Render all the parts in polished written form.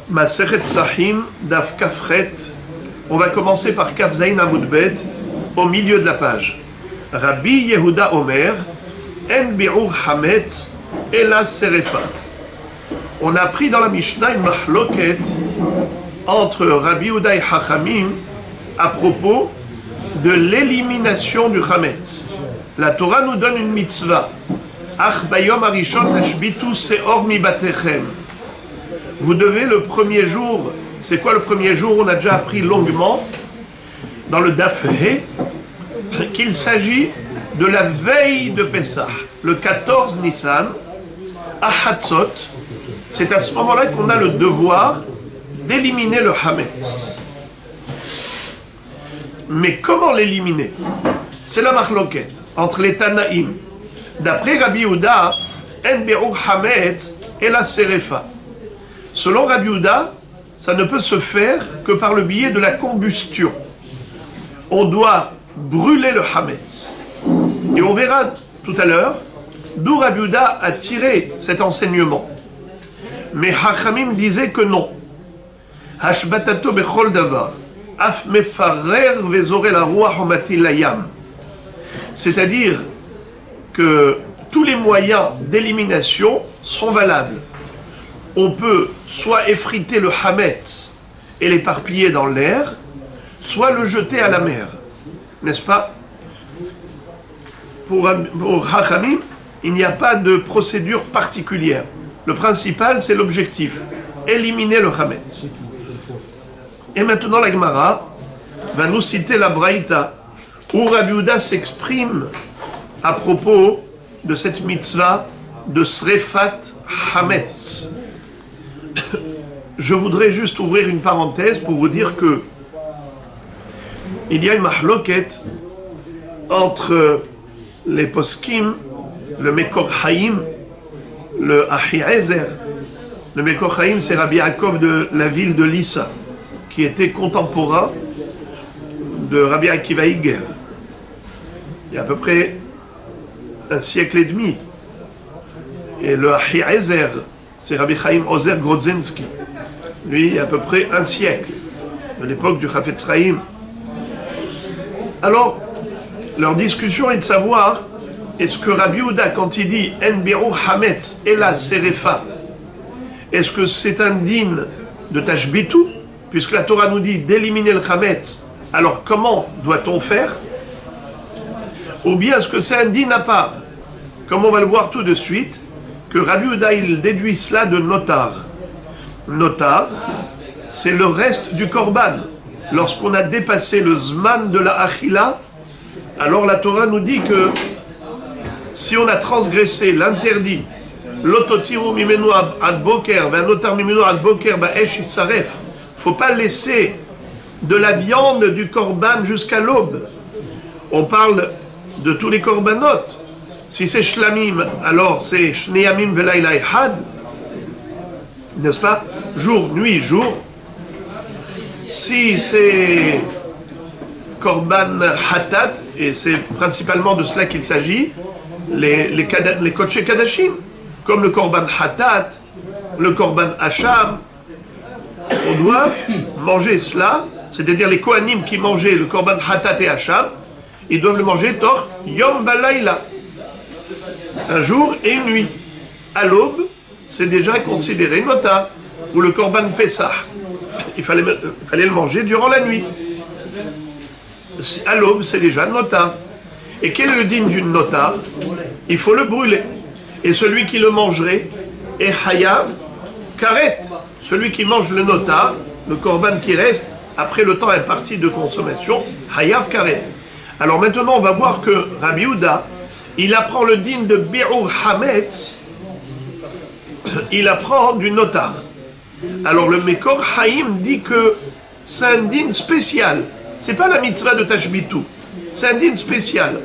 Masechet Psachim, Daf Kafret. On va commencer par Kaf Zayin Amud Bet, au milieu de la page. Rabbi Yehuda Omer, En Bi'ur Hametz, Ela Serefa. On a appris dans la Mishnah une mahloket entre Rabbi Yehuda et Chachamim à propos de l'élimination du Hametz. La Torah nous donne une mitzvah. Ach bayom arishon tashbitu seor mi batechem. Vous devez le premier jour, c'est quoi le premier jour? On a déjà appris longuement dans le Daf He qu'il s'agit de la veille de Pessah, le 14 Nissan, à Hatzot. C'est à ce moment-là qu'on a le devoir d'éliminer le Hametz. Mais comment l'éliminer? C'est la marloquette entre les Tanaïm. D'après Rabbi Yehuda, En Bi'ur Hametz et la Serefa. Selon Rabbi Yehuda, ça ne peut se faire que par le biais de la combustion. On doit brûler le Hametz. Et on verra tout à l'heure d'où Rabbi Yehuda a tiré cet enseignement. Mais Hachamim disait que non. Hashbatato bechol davar. Af mefarer vezore la ruach omati layam. C'est-à-dire que tous les moyens d'élimination sont valables. On peut soit effriter le Hametz et l'éparpiller dans l'air, soit le jeter à la mer. N'est-ce pas? Pour Hachamim, il n'y a pas de procédure particulière. Le principal, c'est l'objectif. Éliminer le Hametz. Et maintenant, la Gemara va nous citer la Braïta, où Rabbi Yehuda s'exprime à propos de cette mitzvah de Srefat Hametz. Je voudrais juste ouvrir une parenthèse pour vous dire que il y a une mahloket entre les poskim, le Mekor Haïm, le Achiezer. Le Mekor Haïm, c'est Rabbi Yaakov de la ville de Lissa, qui était contemporain de Rabbi Akiva Iger. Il y a à peu près un siècle et demi. Et le Achiezer, c'est Rabbi Chaim Ozer Grodzensky. Lui, il y a à peu près un siècle, de l'époque du Chafetz Chaim. Alors, leur discussion est de savoir, est-ce que Rabbi Yehuda, quand il dit En Bi'ur Hametz Ela Serefa, est-ce que c'est un din de Tashbitu, puisque la Torah nous dit d'éliminer le Hametz, alors comment doit-on faire? Ou bien est-ce que c'est un din à part? Comme on va le voir tout de suite, que Rabbi Yehuda, il déduit cela de notar. Notar, c'est le reste du korban. Lorsqu'on a dépassé le zman de la achila, alors la Torah nous dit que si on a transgressé l'interdit, l'ototiru mimenu ad boker, v'anotar mimenu ad boker ba'esh isaref, faut pas laisser de la viande du korban jusqu'à l'aube. On parle de tous les korbanot. Si c'est shlamim, alors c'est shneamim velayla ehad, n'est-ce pas? Jour, nuit, jour. Si c'est korban hatat, et c'est principalement de cela qu'il s'agit, les kodesh kadashim, comme le korban hatat, le korban hacham, on doit manger cela, c'est-à-dire les kohanim qui mangeaient le korban hatat et hacham, ils doivent le manger tor yom balayla, un jour et une nuit. À l'aube, c'est déjà considéré notar, ou le korban Pessah. Il fallait le manger durant la nuit. À l'aube, c'est déjà notar. Et quel est le digne d'une notar? Il faut le brûler. Et celui qui le mangerait est hayav karet. Celui qui mange le notar, le korban qui reste, après le temps imparti de consommation, hayav karet. Alors maintenant, on va voir que Rabbi Yehuda, il apprend le digne de Bi'ur Hametz, il apprend du notar. Alors le Mekor Haïm dit que c'est un din spécial. C'est pas la mitzvah de Tashbitu. C'est un din spécial.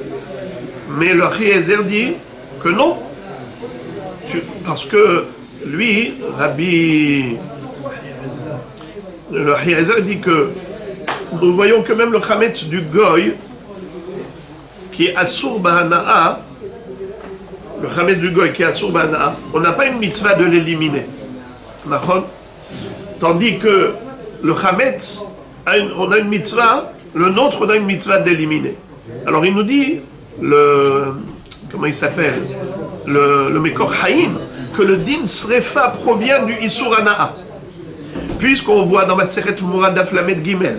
Mais le Achiezer dit que non. Parce que lui, le Achiezer dit que nous voyons que même le Hametz du Goy, qui est Asur Bahana'a, le Hametz du Goy qui est Asur Bahana'a, on n'a pas une mitzvah de l'éliminer. Tandis que le Chametz, on a une mitzvah, le nôtre, on a une mitzvah d'éliminer. Alors il nous dit, comment il s'appelle, le Mekor Haïm, que le din Srefa provient du Issur Hana'a. Puisqu'on voit dans Maseret Mourad Daf Lamed Gimel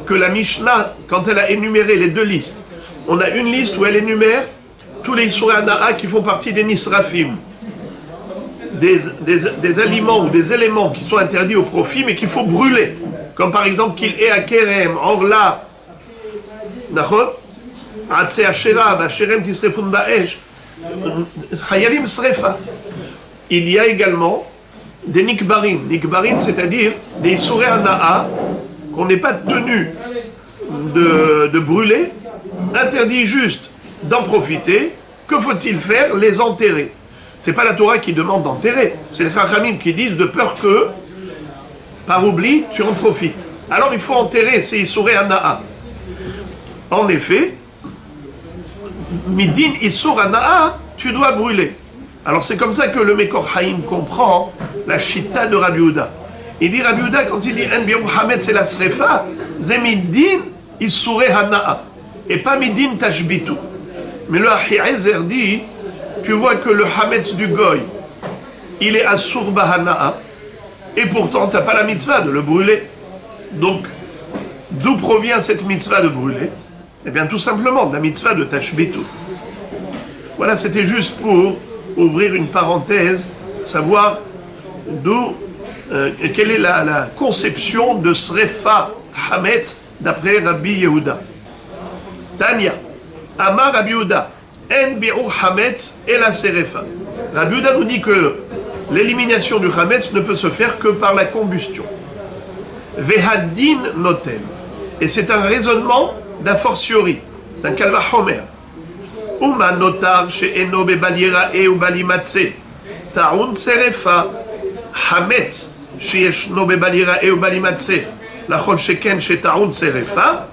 que la Mishnah, quand elle a énuméré les deux listes, on a une liste où elle énumère tous les Issur Hana'a qui font partie des Nisrafim, des aliments ou des éléments qui sont interdits au profit mais qu'il faut brûler. Comme par exemple qu'il est à Kerem, Orla, Nachon, Atse Ashera, Vasherem Tisrefun Ba'esh, Chayalim Srefa. Il y a également des nikbarin. Nikbarin, c'est-à-dire des Issurei Hana'a qu'on n'est pas tenu de brûler, interdit juste d'en profiter. Que faut-il faire? Les enterrer. C'est pas la Torah qui demande d'enterrer, c'est les Chachamim qui disent de peur que, par oubli, tu en profites. Alors il faut enterrer ces Issurei Hana'a. En effet, Midin Issur Hana'a, tu dois brûler. Alors c'est comme ça que le Mekor Haïm comprend la Shita de Rabbi Yehuda. Il dit Rabbi Yehuda, quand il dit En Biru Hametz c'est la Srefa, c'est Midin Issurei Hana'a, et pas Midin Tashbitu. Mais le Ahiezer dit, tu vois que le Hametz du Goy, il est Assur Bahana'a, et pourtant tu n'as pas la mitzvah de le brûler. Donc, d'où provient cette mitzvah de brûler? Eh bien, tout simplement, de la mitzvah de Tashbitu. Voilà, c'était juste pour ouvrir une parenthèse, savoir d'où, quelle est la conception de Srefa Hametz d'après Rabbi Yehuda. Tanya, Amar Rabbi Yehuda, En Bi'ur Hametz et la Serefa. Rabbi Yehuda nous dit que l'élimination du Hametz ne peut se faire que par la combustion. Vehadin noten. Et c'est un raisonnement d'un fortiori, d'un Kalva Homer. Uma notar she'eno bebalirae ou balimatse. Ta'un serefa. Hametz she'eshno bebalirae ou balimatse. Lachol sheken she'ta'un serefa.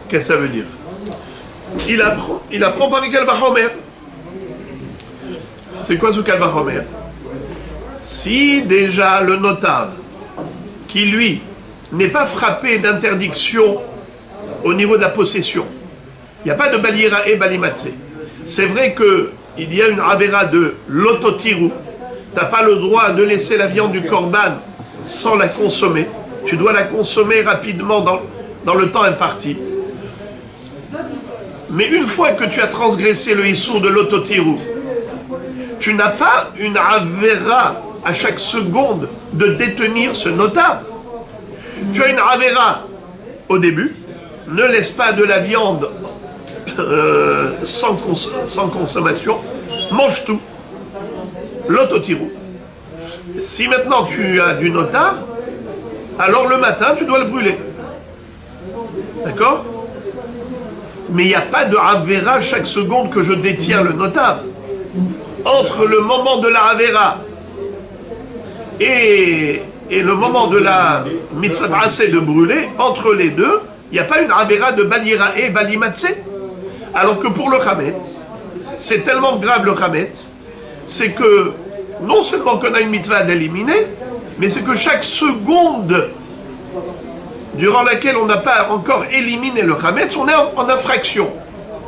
Qu'est-ce que ça veut dire? Il apprend par le Kalva Homer. C'est quoi ce Kalva Homer? Si déjà le notar, qui lui n'est pas frappé d'interdiction au niveau de la possession, il n'y a pas de balira et balimatse. C'est vrai qu'il y a une avera de lototiru. Tu n'as pas le droit de laisser la viande du korban sans la consommer. Tu dois la consommer rapidement dans le temps imparti. Mais une fois que tu as transgressé le issur de lototiru, tu n'as pas une avera à chaque seconde de détenir ce notar. Tu as une avera au début, ne laisse pas de la viande sans consommation, mange tout, l'autotirou. Si maintenant tu as du notar, alors le matin tu dois le brûler. D'accord? Mais il n'y a pas de avera chaque seconde que je détiens le notar. Entre le moment de la avera et le moment de la mitzvah assez de brûler, entre les deux, il n'y a pas une avera de balira et balimatse. Alors que pour le chametz, c'est tellement grave le chametz, c'est que non seulement qu'on a une mitzvah d'éliminer, mais c'est que chaque seconde durant laquelle on n'a pas encore éliminé le chametz, on est en infraction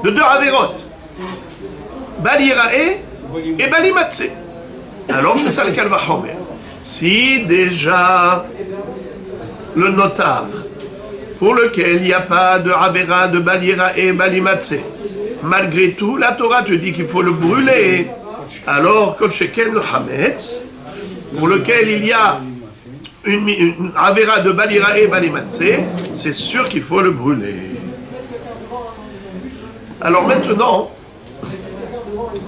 de deux avérotes, balira et balimatse. Alors c'est ça le Kalva Homer. Si déjà le notar, pour lequel il n'y a pas de avera, de balira et balimatse, malgré tout, la Torah te dit qu'il faut le brûler, alors que sheken le hametz, pour lequel il y a une avera de balira et balimatse, c'est sûr qu'il faut le brûler. Alors maintenant,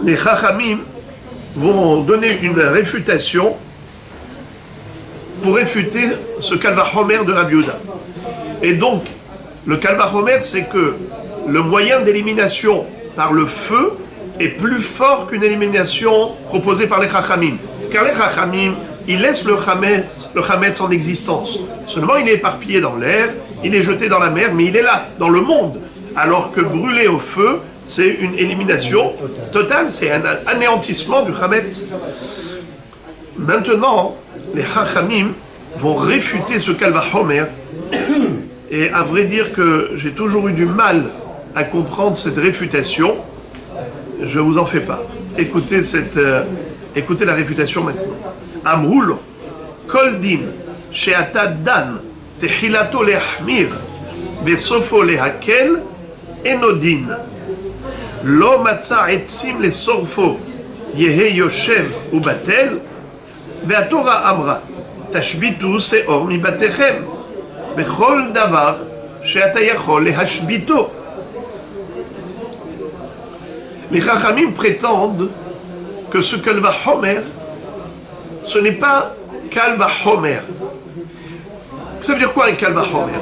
les Chachamim vont donner une réfutation pour réfuter ce Kalva Homer de Rabbi Yehuda. Et donc, le Kalva Homer, c'est que le moyen d'élimination par le feu est plus fort qu'une élimination proposée par les Chachamim. Car les Chachamim, ils laissent le Chametz en existence. Seulement, il est éparpillé dans l'air, il est jeté dans la mer, mais il est là, dans le monde. Alors que brûler au feu, c'est une élimination totale, c'est un anéantissement du Chametz. Maintenant, les Chachamim vont réfuter ce Kalva Homer. Et à vrai dire que j'ai toujours eu du mal à comprendre cette réfutation. Je vous en fais part. Écoutez la réfutation maintenant. Amroul, Kol din, she'ata dan, tehilato lehmir, besofo lehakel, enodin. Lo matza etzim lesorfo, yehe yoshev ubatel, ve'atora amra, tashbitu seor mibatechem, bechol davar, she'ata yachol lehashbito. Les Chachamim prétendent que ce Kalva Homer, ce n'est pas Kalva Homer. Ça veut dire quoi un Kalva Homer?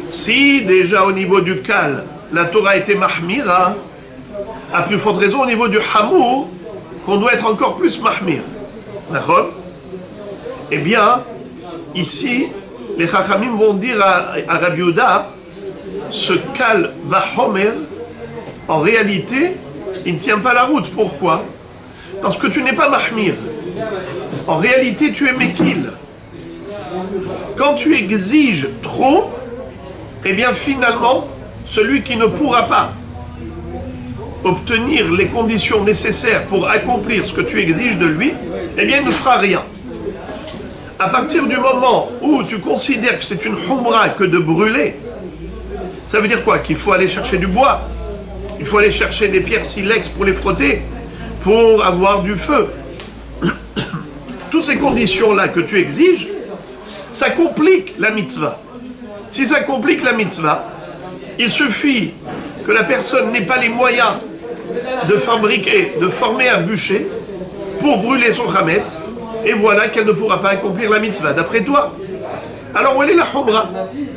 Si déjà au niveau du Kal, la Torah était Mahmira, à plus forte raison au niveau du Hamour, qu'on doit être encore plus Mahmir. D'accord? Eh bien, ici, les Chachamim vont dire à Rabbi Yehuda, ce Kalva Homer, en réalité, il ne tient pas la route. Pourquoi? Parce que tu n'es pas Mahmir. En réalité, tu es Mekil. Quand tu exiges trop, eh bien finalement, celui qui ne pourra pas obtenir les conditions nécessaires pour accomplir ce que tu exiges de lui, eh bien il ne fera rien. À partir du moment où tu considères que c'est une humra que de brûler, ça veut dire quoi? Qu'il faut aller chercher du bois. Il faut aller chercher des pierres silex pour les frotter, pour avoir du feu. Toutes ces conditions-là que tu exiges, ça complique la mitzvah. Si ça complique la mitzvah, il suffit que la personne n'ait pas les moyens de fabriquer, de former un bûcher pour brûler son chametz, et voilà qu'elle ne pourra pas accomplir la mitzvah, d'après toi. Alors où est la humra?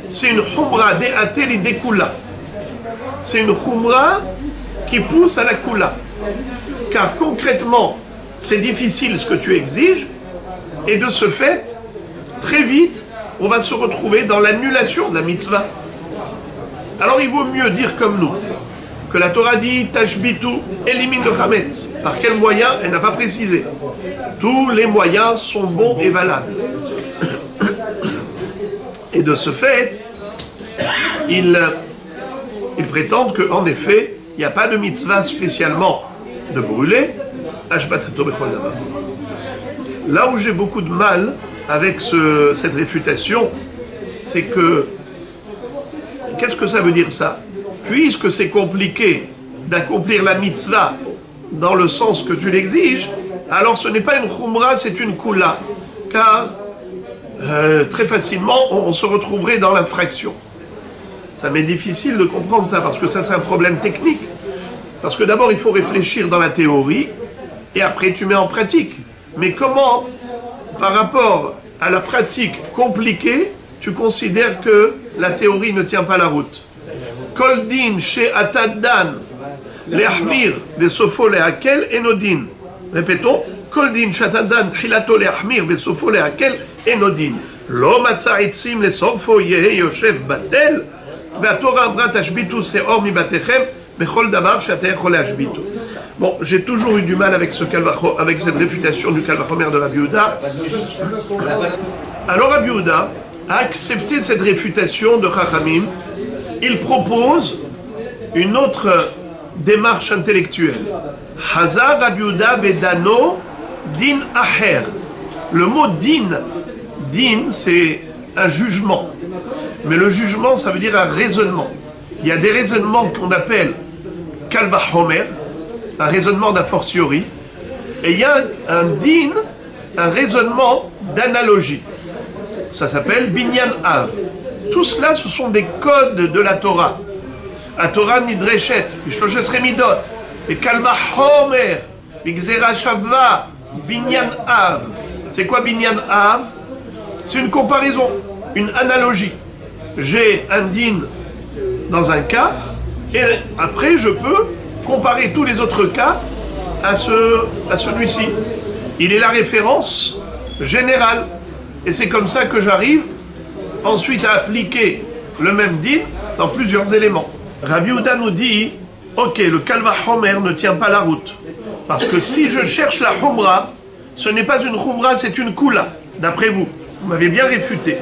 C'est une humra de'atel et dekula. C'est une khumra qui pousse à la kula. Car concrètement, c'est difficile ce que tu exiges, et de ce fait, très vite, on va se retrouver dans l'annulation de la mitzvah. Alors il vaut mieux dire comme nous, que la Torah dit Tashbitu, élimine le chametz. Par quel moyen? Elle n'a pas précisé. Tous les moyens sont bons et valables. Et de ce fait, ils prétendent qu'en effet, il n'y a pas de mitzvah spécialement de brûler. Là où j'ai beaucoup de mal avec cette réfutation, c'est que, qu'est-ce que ça veut dire ça? Puisque c'est compliqué d'accomplir la mitzvah dans le sens que tu l'exiges, alors ce n'est pas une khumra, c'est une kula. Car très facilement, on se retrouverait dans l'infraction. Ça m'est difficile de comprendre ça, parce que ça c'est un problème technique. Parce que d'abord il faut réfléchir dans la théorie, et après tu mets en pratique. Mais comment, par rapport à la pratique compliquée, tu considères que la théorie ne tient pas la route? Kol din she ataddan le'ahmir besofo le'akel enodin. Répétons. Kol din she ataddan tchilato le'ahmir besofo le'akel enodin. Lo matza etzim lesorfo yehe yoshev batel. Bon, j'ai toujours eu du mal avec cette réfutation du Kalva Homer de Rabbi Yehuda. Alors Rabbi Yehuda a accepté cette réfutation de Chachamim. Il propose une autre démarche intellectuelle. Hazar Rabbi Yehuda vedano din aher. Le mot din c'est un jugement. Mais le jugement, ça veut dire un raisonnement. Il y a des raisonnements qu'on appelle Kalva Homer, un raisonnement d'a fortiori, et il y a un din, un raisonnement d'analogie. Ça s'appelle Binyan Av. Tout cela, ce sont des codes de la Torah. La Torah Nidreshet, Mishloshet Remidot, et Kalva Homer, Bigzera Shavva, Binyan Av. C'est quoi Binyan Av? C'est une comparaison, une analogie. J'ai un din dans un cas, et après je peux comparer tous les autres cas à celui-ci. Il est la référence générale. Et c'est comme ça que j'arrive ensuite à appliquer le même din dans plusieurs éléments. Rabbi Yehuda nous dit, ok, le Kalva Homer ne tient pas la route. Parce que si je cherche la humra, ce n'est pas une humra, c'est une kula, d'après vous. Vous m'avez bien réfuté.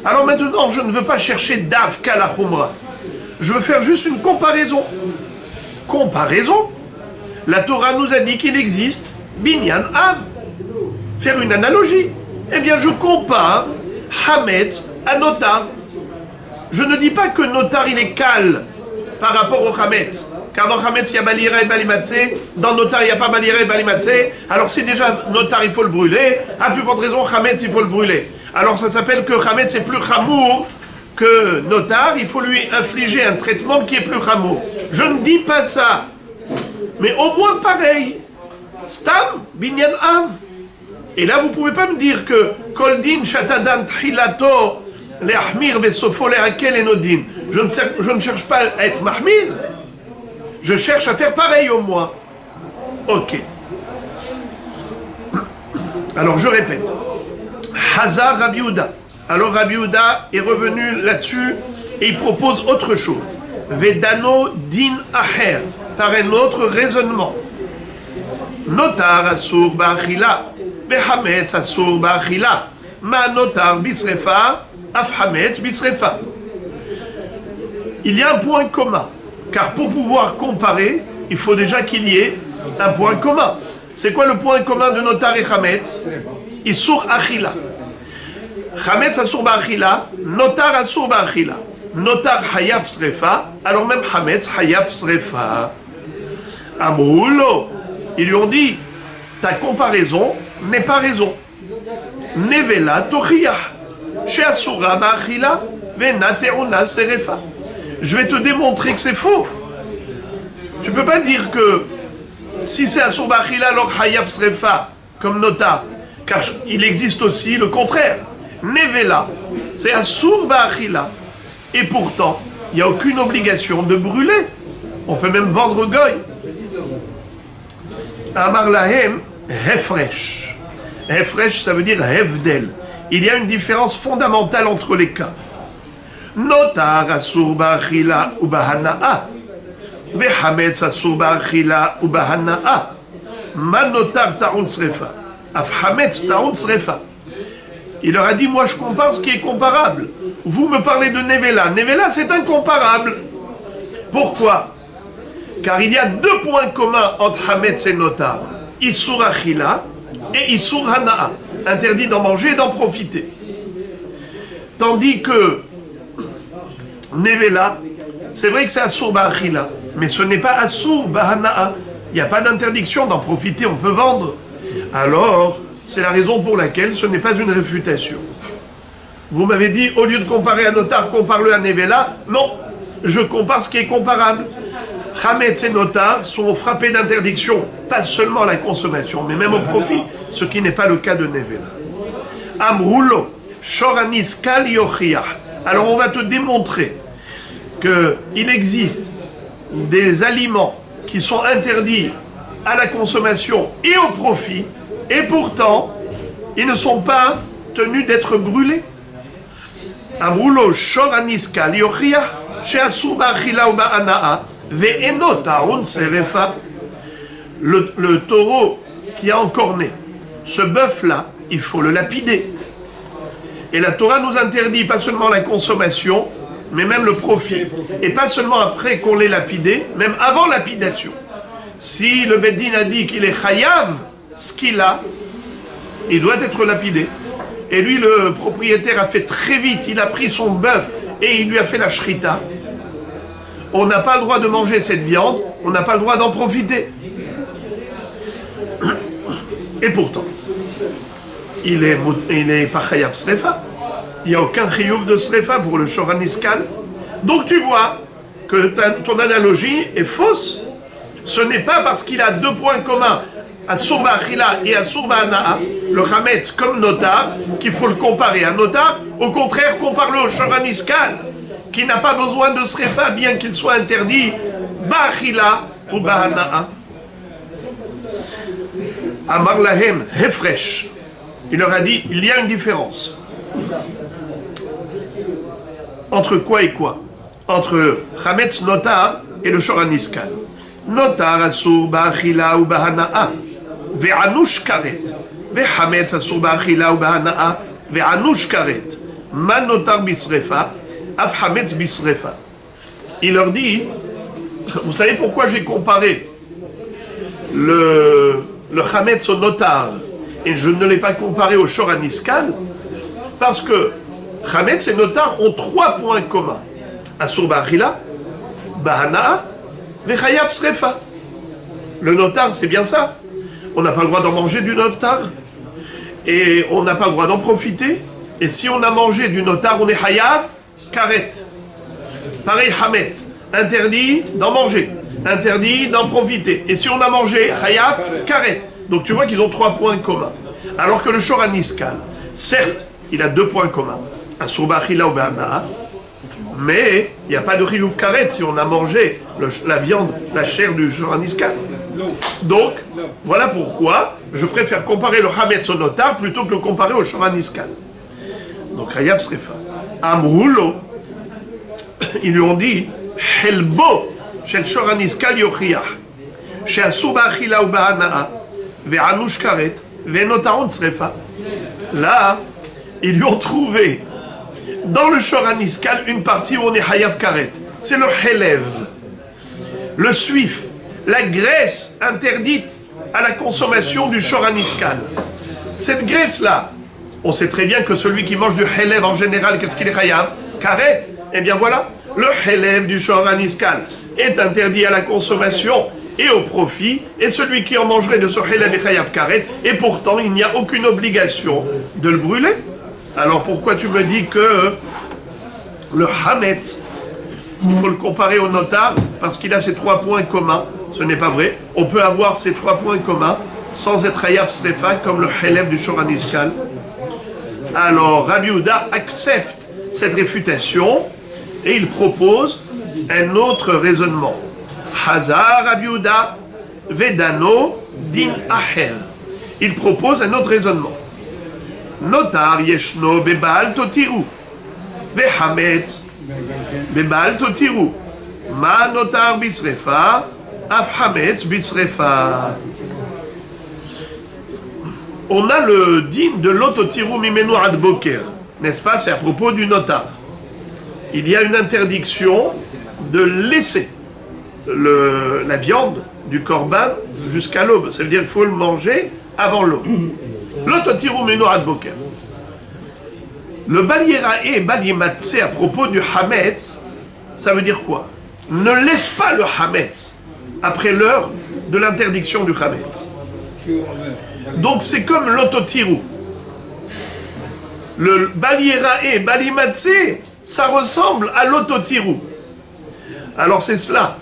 Alors maintenant, je ne veux pas chercher d'Avka la Khumra. Je veux faire juste une comparaison. Comparaison. La Torah nous a dit qu'il existe Binyan Av. Faire une analogie. Eh bien, je compare Hametz à Notar. Je ne dis pas que Notar, il est cal par rapport au Hametz. Car dans Hametz, il y a Balira et Balimatse. Dans Notar, il n'y a pas Balira et Balimatse. Alors si déjà Notar, il faut le brûler, à plus forte raison, Hametz, il faut le brûler. Alors ça s'appelle que Hametz est plus chamour que Notar. Il faut lui infliger un traitement qui est plus chamour. Je ne dis pas ça. Mais au moins pareil. Stam, Binyan Av. Et là, vous ne pouvez pas me dire que Koldin, Shatadan, Tchilato, Le'ahmir, Besofo, Le'akel et Nodin. Je ne cherche pas à être Mahmir. Je cherche à faire pareil au moins. Ok. Alors je répète. Hazar Rabbi Yehuda. Alors Rabbi Yehuda est revenu là-dessus et il propose autre chose. Vedano din aher. Par un autre raisonnement. Notar asur ba'achila. Behametz asur ba'achila. Ma notar bisrefa. Afhametz bisrefa. Il y a un point commun. Car pour pouvoir comparer, il faut déjà qu'il y ait un point commun. C'est quoi le point commun de Notar et Hametz? Isur Achila. Hametz Asur Ba'achila, Notar Asur Ba'achila. Notar Hayaf Srefa, alors même Hametz Hayaf Srefa. Amroulo, ils lui ont dit, ta comparaison n'est pas raison. Nevela Tochiyah, She Asura Ba'achila, Vena Teuna Serefa. Je vais te démontrer que c'est faux. Tu ne peux pas dire que si c'est Asur Ba'achila, alors Hayaf Srefa, comme Notar. Car il existe aussi le contraire. Nevela, c'est Asur Ba'achila. Et pourtant, il n'y a aucune obligation de brûler. On peut même vendre goy. Amar lahem, Hefresh. Hefresh, ça veut dire Hefdel. Il y a une différence fondamentale entre les cas. Notar asur ba'achila ou ba'hana'a. Vehametz asur ba'achila ou ba'hana'a. Ma notar ta'un srefa. Af hametz ta'un srefa. Il leur a dit, moi je compare ce qui est comparable. Vous me parlez de Nevela. Nevela c'est incomparable. Pourquoi? Car il y a deux points communs entre Hametz et Notar. Isur achila et Isur hana'a. Interdit d'en manger et d'en profiter. Tandis que Nevela, c'est vrai que c'est Asur Ba'achila, mais ce n'est pas Asur Ba'hana'a. Il n'y a pas d'interdiction d'en profiter, on peut vendre. Alors, c'est la raison pour laquelle ce n'est pas une réfutation. Vous m'avez dit, au lieu de comparer à Notar, compare-le à Nevela. Non, je compare ce qui est comparable. Hametz et Notar sont frappés d'interdiction, pas seulement à la consommation, mais même au profit, ce qui n'est pas le cas de Nevela. Amroulo, Shoranis Kal Yochiach. Alors on va te démontrer qu'il existe des aliments qui sont interdits à la consommation et au profit, et pourtant, ils ne sont pas tenus d'être brûlés. Amroulo Shoranis Kal Yochiach, She'asur ba'achila ou ba'ana'a, ve'eno ta'un serefa. Le taureau qui a encorné, ce bœuf-là, il faut le lapider. Et la Torah nous interdit pas seulement la consommation, mais même le profit. Et pas seulement après qu'on l'ait lapidé, même avant lapidation. Si le Beddin a dit qu'il est chayav, ce qu'il a, il doit être lapidé. Et lui, le propriétaire a fait très vite, il a pris son bœuf et il lui a fait la shrita. On n'a pas le droit de manger cette viande, on n'a pas le droit d'en profiter. Et pourtant, il est pas chayav srefa. Il n'y a aucun chiyuv de srefa pour le shoraniskal. Donc tu vois que ton analogie est fausse. Ce n'est pas parce qu'il a deux points communs, Asur Ba'achila et Asur Ba'hana'a, le Hametz comme Notar, qu'il faut le comparer à Notar. Au contraire, compare-le au shoraniskal, qui n'a pas besoin de srefa, bien qu'il soit interdit Ba'achila ou Ba'hana'a. Amar lahem Hefresh. Il leur a dit, il y a une différence. Entre quoi et quoi? Entre Hametz Notar et le Shoraniskal. Notar asur ba'achila ou ba'hana'a. Ve'anush karet. Ve'hametz asur ba'achila ou ba'hana'a. ve'anush karet, ma notar bisrefa, af hametz bisrefa. Il leur dit, vous savez pourquoi j'ai comparé le hametz au notar et je ne l'ai pas comparé au shor aniskal? Parce que hametz et notar ont 3 points communs. Asur ba'achila, bahana, vechayav srefa. Le notar, c'est bien ça. On n'a pas le droit d'en manger du notar. Et on n'a pas le droit d'en profiter. Et si on a mangé du notar, on est hayav karet. Pareil, hametz. Interdit d'en manger. Interdit d'en profiter. Et si on a mangé, hayav karet. Donc tu vois qu'ils ont 3 points communs. Alors que le shor aniskal, certes, il a 2 points communs. Asur ba'achila ou ba'ana. Mais il n'y a pas de chiyuv karet si on a mangé la viande, la chair du shor aniskal. Donc, voilà pourquoi je préfère comparer le hametz au notar plutôt que le comparer au shor aniskal. Donc, hayav srefa. Amroulo, ils lui ont dit, helbo, shel shor aniskal yochiach, she'asur ba'achila ou ba'ana'a, ve'anush karet, ve'notaron srefa. Là, ils lui ont trouvé dans le shor aniskal une partie où on est hayav karet. C'est le helev, le suif, la graisse interdite à la consommation du shor aniskal. Cette graisse-là, on sait très bien que celui qui mange du helev en général, qu'est-ce qu'il est hayav karet? Eh bien voilà, le helev du shor aniskal est interdit à la consommation et au profit, et celui qui en mangerait de ce helev est hayav karet, et pourtant il n'y a aucune obligation de le brûler. Alors pourquoi tu me dis que le hametz, il faut le comparer au notar parce qu'il a ces 3 points communs? Ce n'est pas vrai. On peut avoir ces 3 points communs sans être hayav srefa comme le helev du shor aniskal. Alors Rabbi Yehuda accepte cette réfutation et il propose un autre raisonnement. Hazar Rabbi Yehuda vedano din acher. Il propose un autre raisonnement. Notar yeshno bebal totiru, vehametz bebal totiru, ma notar bisrefa, af hametz bisrefa. On a le din de l'ototiru mimenu ad boker, n'est-ce pas? C'est à propos du notar. Il y a une interdiction de laisser la viande du korban jusqu'à l'aube. Ça veut dire qu'il faut le manger avant l'aube. L'ototiru mimenu ad boker. Le baliera et balimatse à propos du hametz, ça veut dire quoi? Ne laisse pas le hametz après l'heure de l'interdiction du hametz. Donc c'est comme l'ototiru. Le baliera et balimatse, ça ressemble à l'ototiru. Alors c'est cela.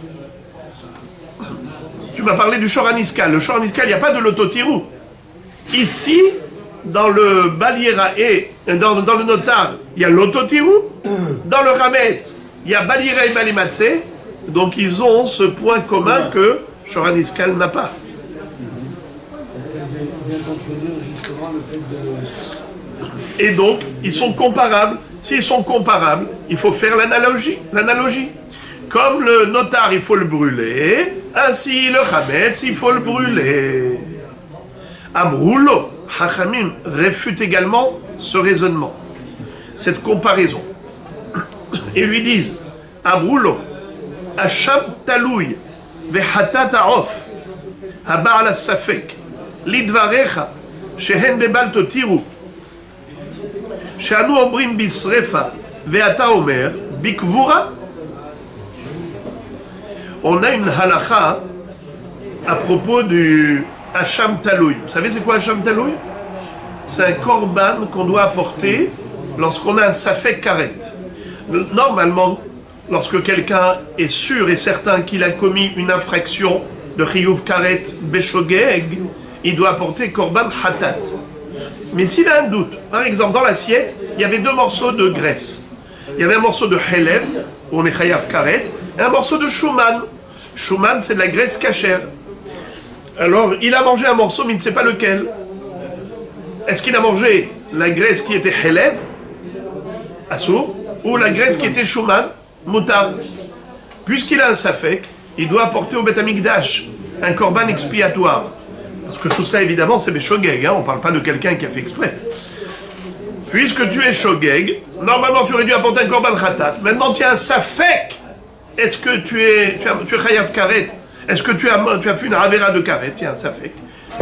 Tu m'as parlé du shor aniskal. Le shor aniskal, il n'y a pas de l'ototiru. Ici, dans le baliera et dans le notar, il y a l'ototiru. Dans le hametz, il y a baliera et balimatse. Donc ils ont ce point commun que shor aniskal n'a pas. Et donc, ils sont comparables. S'ils sont comparables, il faut faire l'analogie. Comme le notar, il faut le brûler, ainsi le hametz, il faut le brûler. Amroulo, Hachamim réfute également ce raisonnement, cette comparaison. Ils lui disent, Amroulo, Hacham talouy, vehatat ha'of, haba'al ha'safek, lidvarecha, shehen bebal totiru, she'anu omrim bisrefa, ve'ata omer, bikvura. On a une halakha à propos du Hacham Talouy. Vous savez c'est quoi Hacham Talouy? C'est un korban qu'on doit apporter lorsqu'on a un safek karet. Normalement, lorsque quelqu'un est sûr et certain qu'il a commis une infraction de chiyuv karet beshogeg, il doit apporter korban hatat. Mais s'il a un doute, par exemple dans l'assiette, il y avait 2 morceaux de graisse. Il y avait un morceau de helev, où on est chayav karet, et un morceau de shuman. Shuman, c'est de la graisse cachère. Alors, il a mangé un morceau, mais il ne sait pas lequel. Est-ce qu'il a mangé la graisse qui était helev, assour, ou la graisse qui était shuman, mutar? Puisqu'il a un safek, il doit apporter au Beth Amikdash un korban expiatoire. Parce que tout cela, évidemment, c'est Beshogeg, hein, on ne parle pas de quelqu'un qui a fait exprès. puisque tu es shogeg, normalement tu aurais dû apporter un korban khatat. Maintenant tu as un safek. Est-ce que tu es chayav karet? Est-ce que tu as fait une avera de karet? Il y a un safek.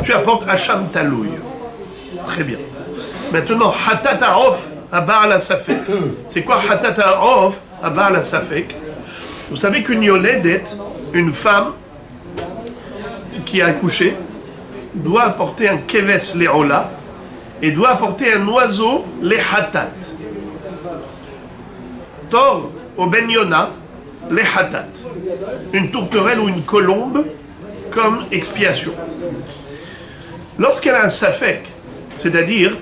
Tu apportes hacham talouy. Très bien. Maintenant, hatat ha'of aba'al safek. C'est quoi hatat ha'of aba'al safek? Vous savez qu'une yoledet, une femme qui a accouché, doit apporter un keves le'ola et doit apporter un oiseau le'hatat. Tor au ben Yona le'hatat. Une tourterelle ou une colombe comme expiation. Lorsqu'elle a un safek, c'est-à-dire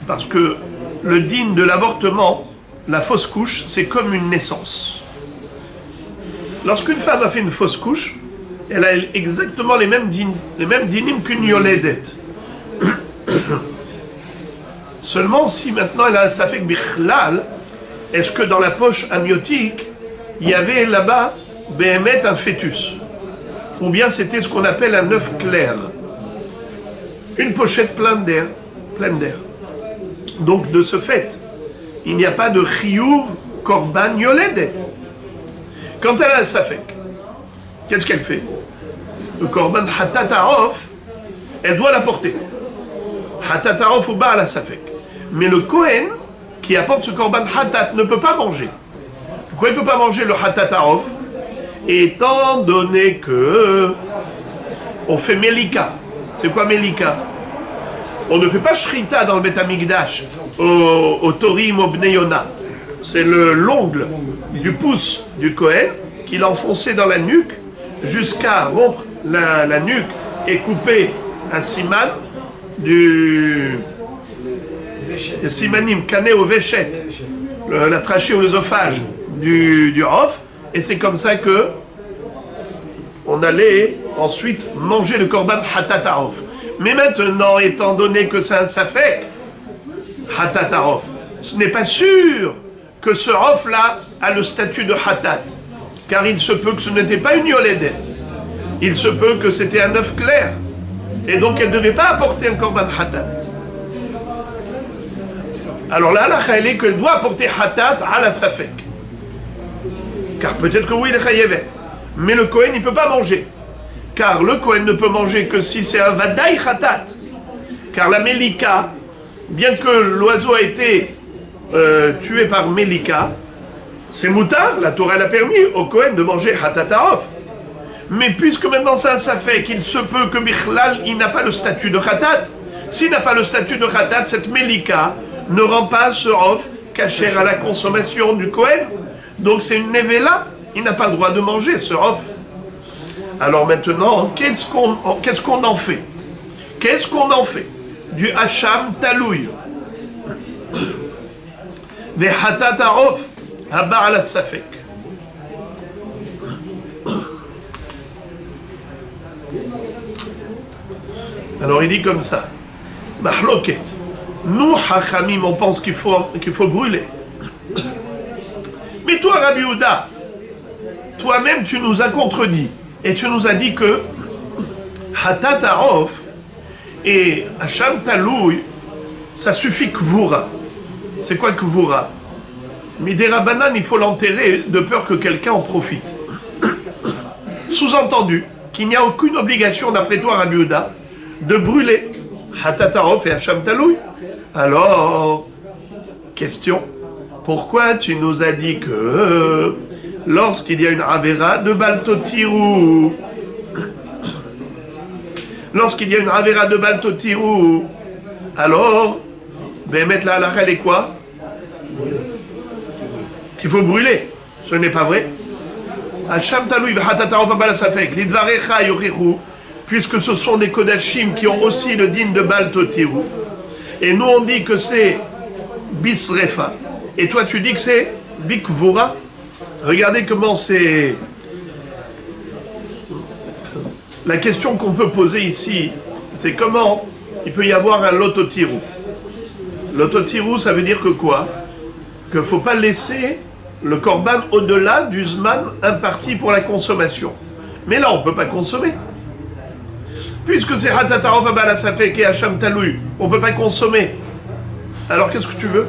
parce que le din de l'avortement, la fausse couche, c'est comme une naissance. Lorsqu'une femme a fait une fausse couche, elle a exactement les mêmes dinim qu'une yoledet. Seulement si maintenant elle a un safek bichlal, est-ce que dans la poche amniotique, il y avait là-bas béhémet un fœtus? Ou bien c'était ce qu'on appelle un œuf clair? Une pochette pleine d'air. Donc de ce fait, il n'y a pas de chiyuv korban yoledet. Quand elle a un safek, qu'est-ce qu'elle fait? Le korban hatat ha'of, elle doit l'apporter. Hatat ha'of ou ba'al safek. Mais le Kohen qui apporte ce korban hatat ne peut pas manger. Pourquoi il ne peut pas manger le hatat ha'of? Étant donné que on fait melika. C'est quoi melika? On ne fait pas shrita dans le Bet Hamikdash au Torim, au Bnei Yona. C'est l'ongle du pouce du Kohen qu'il a enfoncé dans la nuque jusqu'à rompre la nuque et couper un siman du simanim, kané au véchet, la trachée ou l'œsophage du Hof, et c'est comme ça que on allait ensuite manger le korban hatat ha'of. Mais maintenant, étant donné que c'est un safek, hatat ha'of, ce n'est pas sûr que ce hof-là a le statut de hatat, car il se peut que ce n'était pas une yoledet. Il se peut que c'était un œuf clair, et donc elle ne devait pas apporter un korban hatat. Alors là, la halakha est qu'elle doit apporter hatat à la safek. Car peut-être que oui, il est chayevet. Mais le Kohen, il ne peut pas manger. Car le Kohen ne peut manger que si c'est un vadaï hatat. Car la melika, bien que l'oiseau a été tué par melika, c'est moutard, la Torah l'a permis au Kohen de manger hatat ha'of. Mais puisque maintenant c'est un safek, il se peut que Bichlal, il n'a pas le statut de hatat. S'il n'a pas le statut de hatat, cette melika ne rend pas ce hof caché à la consommation du Kohen. Donc c'est une nevela, il n'a pas le droit de manger ce hof. Alors maintenant, qu'est-ce qu'on en fait? Qu'est-ce qu'on en fait du hacham talouy? Ve hatat ha'of haba'al safek. Alors il dit comme ça, mahloket. Nous, hachamim, on pense qu'il faut brûler. Mais toi, Rabbi Yehuda, toi-même, tu nous as contredit. Et tu nous as dit que hatat ha'of et hacham talouy, ça suffit kvura. C'est quoi kvura? Midera banan, il faut l'enterrer de peur que quelqu'un en profite. Sous-entendu qu'il n'y a aucune obligation, d'après toi, Rabbi Yehuda, de brûler hatat ha'of et hacham talouy. Alors, question, pourquoi tu nous as dit que lorsqu'il y a une avera de baltotirou, lorsqu'il y a une avera de baltotirou, alors, ben mettre la halakha est quoi? Qu'il faut brûler. Ce n'est pas vrai. Hacham talouy v'hatat ha'of haba'al safek, lidvarecha yochichu, puisque ce sont des kodashim qui ont aussi le din de baltotirou. Et nous on dit que c'est bisrefa. Et toi tu dis que c'est bikvura. Regardez comment c'est... La question qu'on peut poser ici, c'est comment il peut y avoir un lototirou. Lototirou, ça veut dire que quoi? Qu'il ne faut pas laisser le korban au-delà du zman imparti pour la consommation. Mais là, on ne peut pas consommer. Puisque c'est hatat ha'of haba'al safek et hacham talouy, on ne peut pas consommer. Alors qu'est-ce que tu veux?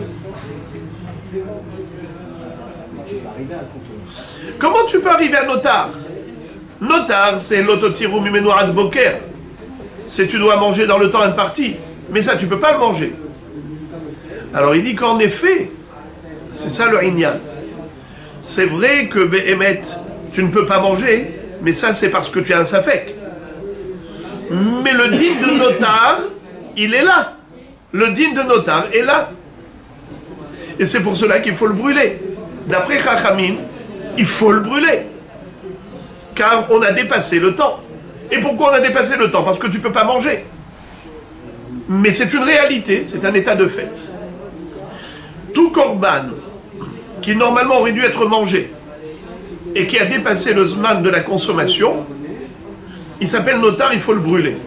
Comment tu peux arriver à notar? Notar, c'est l'autotirou mimenu ad boker. C'est tu dois manger dans le temps imparti. Mais ça, tu peux pas le manger. Alors il dit qu'en effet, c'est ça le inyan. C'est vrai que Behemet, tu ne peux pas manger, mais ça c'est parce que tu as un safek. Mais le din de notar, il est là. Le din de notar est là. Et c'est pour cela qu'il faut le brûler. D'après Chachamim, il faut le brûler. Car on a dépassé le temps. Et pourquoi on a dépassé le temps? Parce que tu ne peux pas manger. Mais c'est une réalité, c'est un état de fait. Tout korban qui normalement aurait dû être mangé et qui a dépassé le zman de la consommation, il s'appelle notar, il faut le brûler.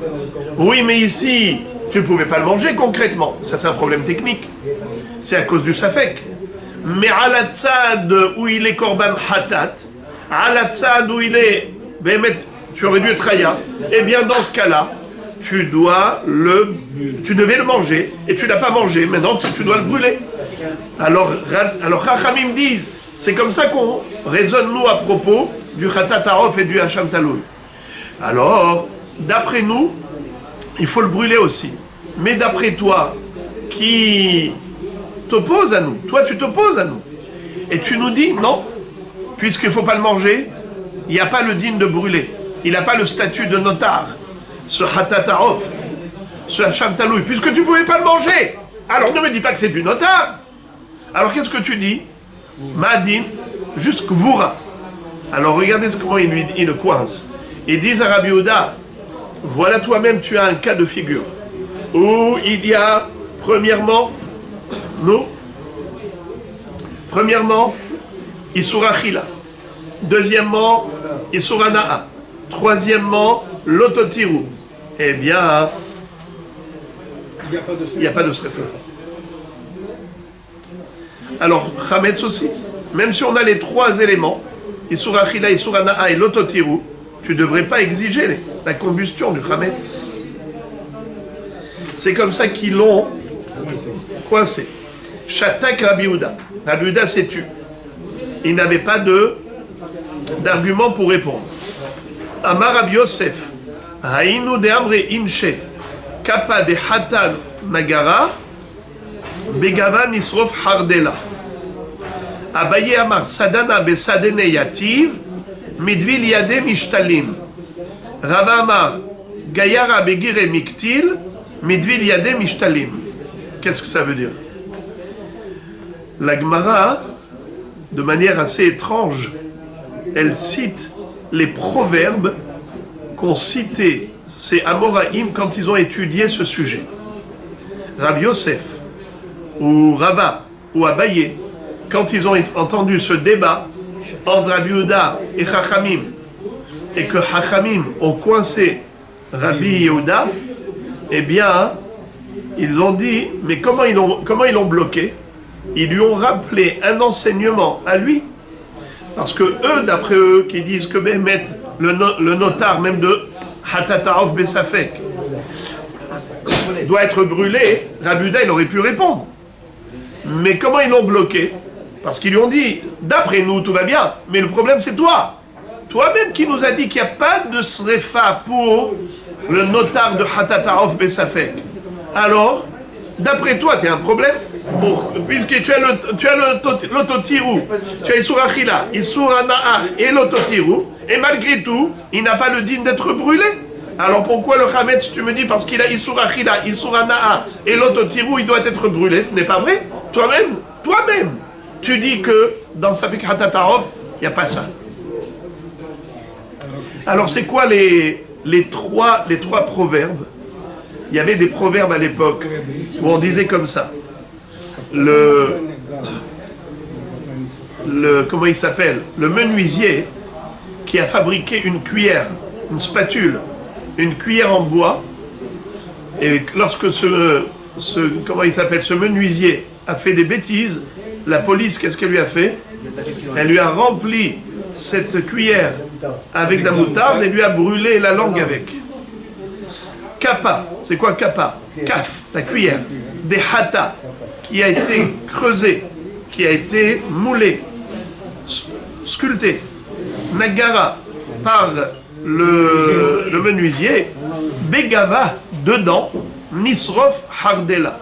Oui, mais ici, tu ne pouvais pas le manger concrètement. Ça, c'est un problème technique. C'est à cause du safek. Mais à la tzad où il est korban hatat, à la tzad où il est, tu aurais dû être raya, eh bien dans ce cas-là, tu devais le manger et tu ne l'as pas mangé. Maintenant, tu dois le brûler. Alors Chachamim disent, c'est comme ça qu'on raisonne nous à propos du Khatat Harof et du Hacham Taloui. Alors, d'après nous, il faut le brûler aussi. Mais d'après toi, qui t'oppose à nous, toi tu t'opposes à nous, et tu nous dis non, puisqu'il ne faut pas le manger, il n'y a pas le digne de brûler, il n'a pas le statut de notar, ce Khatat Harof, ce Hacham Taloui, puisque tu ne pouvais pas le manger. Alors ne me dis pas que c'est du notar. Alors qu'est-ce que tu dis? Madin, juste Kvoura. Alors regardez comment il le coince. Ils disent à Rabbi Yehuda, voilà toi-même tu as un cas de figure où il y a premièrement Isur Achila, deuxièmement Isur Hana'a, troisièmement l'autotirou. Eh bien, il n'y a pas de srefa. Alors, Chametz aussi, même si on a les trois éléments, Isur Achila, Isur Hana'a et l'autotirou, tu ne devrais pas exiger la combustion du Chametz. C'est comme ça qu'ils l'ont coincé. Shatak Rabbi Yehuda. Rabbi Yehuda s'est tu. Il n'avait pas d'argument pour répondre. Amar Rabbi Yosef. Haïnu de Amre Inche. Kappa de Hatan Nagara. Begava Nisrof Hardela. Abaye Amar Sadana Besadene Yativ. Midvil Yade Mishtalim. Rava Amar Gayara Begire Miktil. Midvil Yade Mishtalim. Qu'est-ce que ça veut dire? La Gemara, de manière assez étrange, elle cite les proverbes qu'ont cités ces Amoraïm quand ils ont étudié ce sujet. Rabbi Yosef, ou Rava, ou Abaye, quand ils ont entendu ce débat entre Rabbi Yehuda et Chachamim, et que Chachamim ont coincé Rabbi Yehuda, eh bien, ils ont dit, mais comment ils l'ont bloqué? Ils lui ont rappelé un enseignement à lui. Parce que eux, d'après eux, qui disent que Béhémet, le notar même de Khatat Harof Besafek, doit être brûlé, Rabbi Yehuda, il aurait pu répondre. Mais comment ils l'ont bloqué? Parce qu'ils lui ont dit, d'après nous, tout va bien, mais le problème c'est toi. Toi-même qui nous a dit qu'il n'y a pas de srefa pour le notar de Khatat Harof Besafek. Alors, d'après toi, tu as un problème, puisque tu as l'autotirou, tu as Isur Achila, Isur Hana'a et l'autotirou, et malgré tout, il n'a pas le digne d'être brûlé. Alors pourquoi le Chametz, tu me dis, parce qu'il a Isur Achila, Isur Hana'a et l'autotirou, il doit être brûlé? Ce n'est pas vrai. Toi-même, tu dis que dans Safek Khatat Harof, il n'y a pas ça. Alors c'est quoi les trois proverbes? Il y avait des proverbes à l'époque où on disait comme ça. Comment il s'appelle? Le menuisier qui a fabriqué une cuillère, une spatule, une cuillère en bois. Et lorsque comment il s'appelle? Ce menuisier a fait des bêtises, la police, qu'est-ce qu'elle lui a fait? Elle lui a rempli cette cuillère avec de la moutarde et lui a brûlé la langue avec. Kappa, c'est quoi kappa? kaf, la cuillère, des hata, qui a été creusé, qui a été moulé, sculpté, nagara, par le menuisier, begava, dedans, nisrof hardela.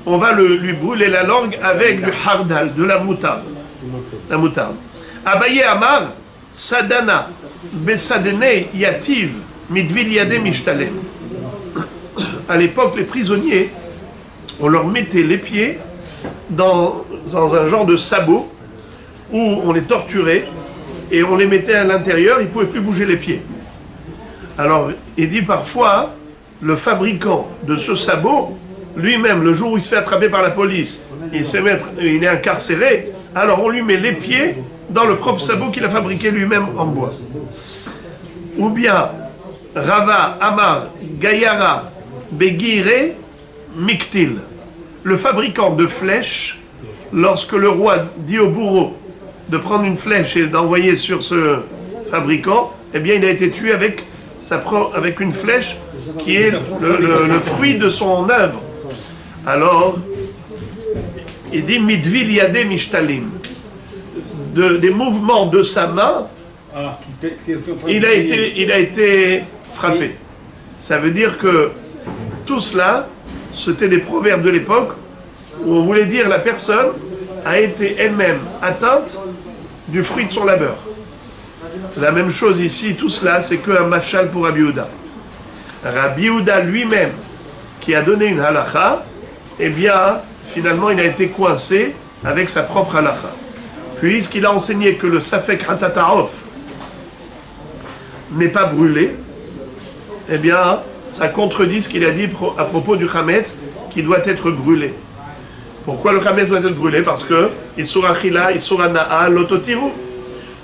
On va lui brûler la langue avec du hardal, de la moutarde. La moutarde. Abaye Amar, Sadana, Besadene Yativ, Midvil Yade Mishtalem. À l'époque, les prisonniers, on leur mettait les pieds dans un genre de sabot où on les torturait et on les mettait à l'intérieur, ils ne pouvaient plus bouger les pieds. Alors, il dit parfois, le fabricant de ce sabot, lui-même, le jour où il se fait attraper par la police, il est incarcéré, alors on lui met les pieds dans le propre sabot qu'il a fabriqué lui-même en bois. Ou bien, Rava, Amar, Gayara, Begire, Miktil. Le fabricant de flèches, lorsque le roi dit au bourreau de prendre une flèche et d'envoyer sur ce fabricant, eh bien il a été tué avec une flèche qui est le fruit de son œuvre. Alors, il dit Midvil Yade Mishtalim. Des mouvements de sa main, il a été frappé. Ça veut dire que tout cela, c'était des proverbes de l'époque où on voulait dire la personne a été elle-même atteinte du fruit de son labeur. La même chose ici, tout cela, c'est qu'un machal pour Rabbi Yehuda. Rabbi Yehuda lui-même, qui a donné une halakha, eh bien, finalement, il a été coincé avec sa propre halakha. Puisqu'il a enseigné que le Safek Hatataof n'est pas brûlé, eh bien, ça contredit ce qu'il a dit à propos du Chametz qui doit être brûlé. Pourquoi le Chametz doit être brûlé? Parce que Isur Achila, Isur Hana'a, Lototiru.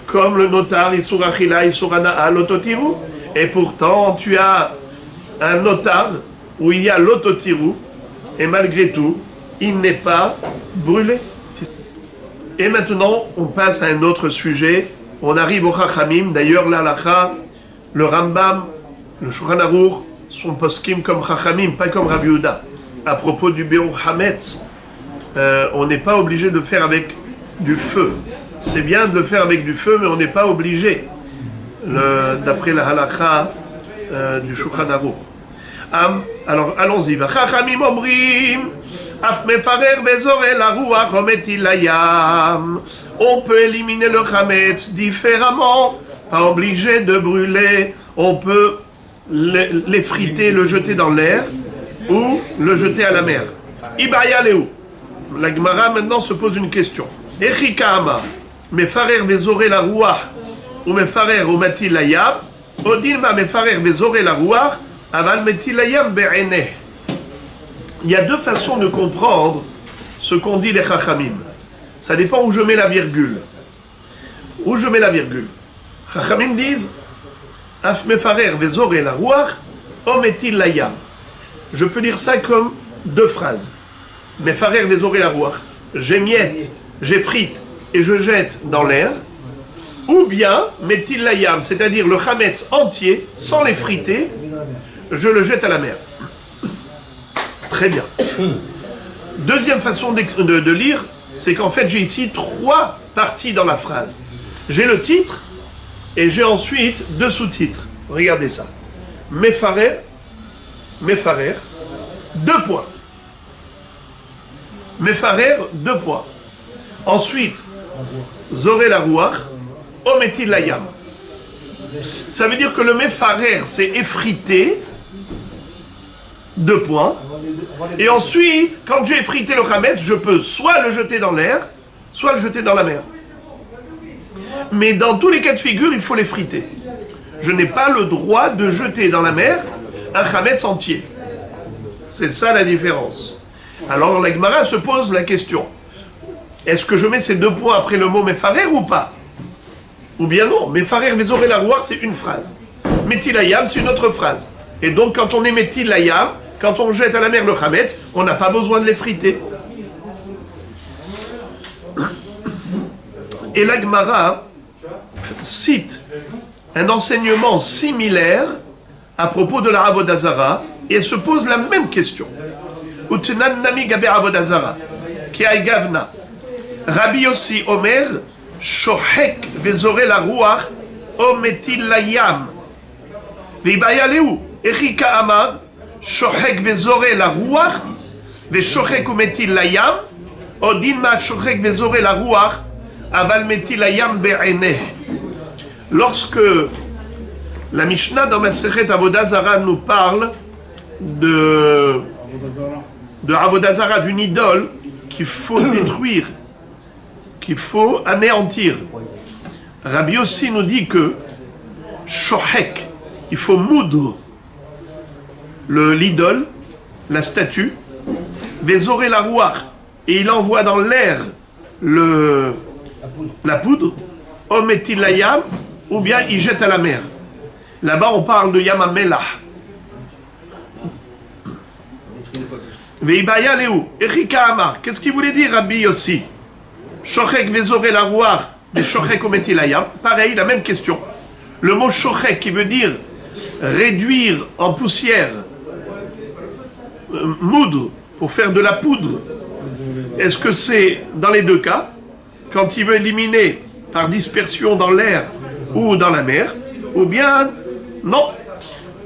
Comme le notar, Isur Achila, Isur Hana'a, Lototiru. Et pourtant, tu as un notar où il y a Lototiru, et malgré tout, il n'est pas brûlé. Et maintenant, on passe à un autre sujet. On arrive au Chachamim. D'ailleurs, l'Halakha, le Rambam, le Shulchan Aruch sont poskim comme Chachamim, pas comme Rabbi Yehuda. À propos du Be'ur Hametz, on n'est pas obligé de le faire avec du feu. C'est bien de le faire avec du feu, mais on n'est pas obligé, d'après la Halakha du Shulchan Aruch. Alors, allons-y. Chachamim omrim. On peut éliminer le chametz différemment, pas obligé de brûler. On peut l'effriter, le jeter dans l'air ou le jeter à la mer. Ibaya Léou. La Gemara maintenant se pose une question. Echikama, mefarer vezore la ruach ou mefarer ou matil layam, odilma mefarer vezore la ruach, aval matil layam be'eneh. Il y a deux façons de comprendre ce qu'ont dit les Chachamim. Ça dépend où je mets la virgule. Où je mets la virgule. Chachamim disent Af mefarer vezore la ruach, ometil layam. Je peux dire ça comme deux phrases. Mefarer vezore la ruach. J'émiette, j'effrite et je jette dans l'air. Ou bien metil layam, c'est-à-dire le chametz entier, sans l'effriter, je le jette à la mer. Très bien. Deuxième façon de lire, c'est qu'en fait j'ai ici trois parties dans la phrase. J'ai le titre et j'ai ensuite deux sous-titres. Regardez ça. Mefarer, mefarer, 2 points. Mefarer, 2 points. Ensuite, zoré la ruach, ometil layam. Ça veut dire que le mefarer, c'est effrité, 2 points. Et ensuite, quand j'ai effrité le chametz, je peux soit le jeter dans l'air, soit le jeter dans la mer. Mais dans tous les cas de figure, il faut l'effriter. Je n'ai pas le droit de jeter dans la mer un chametz entier. C'est ça la différence. Alors la Gemara se pose la question. Est-ce que je mets ces 2 points après le mot mefarer ou pas? Ou bien non, mefarer vezore la ruach, c'est une phrase. Metil layam, c'est une autre phrase. Et donc quand on est metil layam, quand on jette à la mer le chametz, on n'a pas besoin de l'effriter. Et la Gemara cite un enseignement similaire à propos de la Avodah Zara et se pose la même question. Utnan nami gabe avodazara. Ki gavna. Rabbi Yossi Omer, shohek vezore la ruach, o metil la yam. Vibaya leu, Echika Amar, shohek vezore la ruach, ve shohek ou metil la yam, o dinma shohek vezore la ruach, aval metil la yam be'eneh. Lorsque la Mishnah dans Masechet Avodah Zara nous parle de Avodah Zara, d'une idole qu'il faut détruire, qu'il faut anéantir. Rabbi Yossi nous dit que shohek, il faut moudre l'idole, la statue, vezoré la ruach, et il envoie dans l'air la poudre, ometil la yam, ou bien il jette à la mer. Là-bas on parle de yam amelah. Veibaya leu, Echika Amar, qu'est-ce qu'il voulait dire Rabbi Yossi? Shochek vezoré la ruach, des shochek ometil la yam, pareil, la même question. Le mot shochek qui veut dire réduire en poussière, moudre, pour faire de la poudre. Est-ce que c'est dans les deux cas, quand il veut éliminer par dispersion dans l'air ou dans la mer, ou bien non?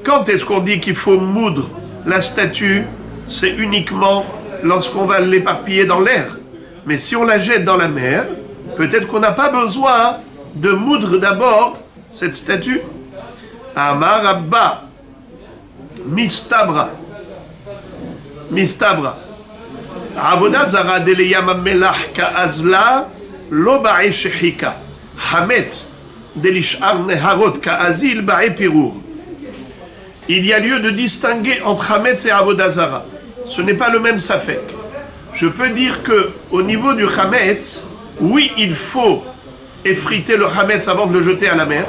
Quand est-ce qu'on dit qu'il faut moudre la statue? C'est uniquement lorsqu'on va l'éparpiller dans l'air. Mais si on la jette dans la mer, peut-être qu'on n'a pas besoin de moudre d'abord cette statue. Amar Abba, Mistabra, Avodah Zara de Yam Melach Ka'azla, Lo Ba'e Shechika, Hametz de Lishar Neharot Ka'azil Ba'e Pirur. Il y a lieu de distinguer entre Hametz et Avodah Zara. Ce n'est pas le même safek. Je peux dire que au niveau du Hametz, oui, il faut effriter le Hametz avant de le jeter à la mer.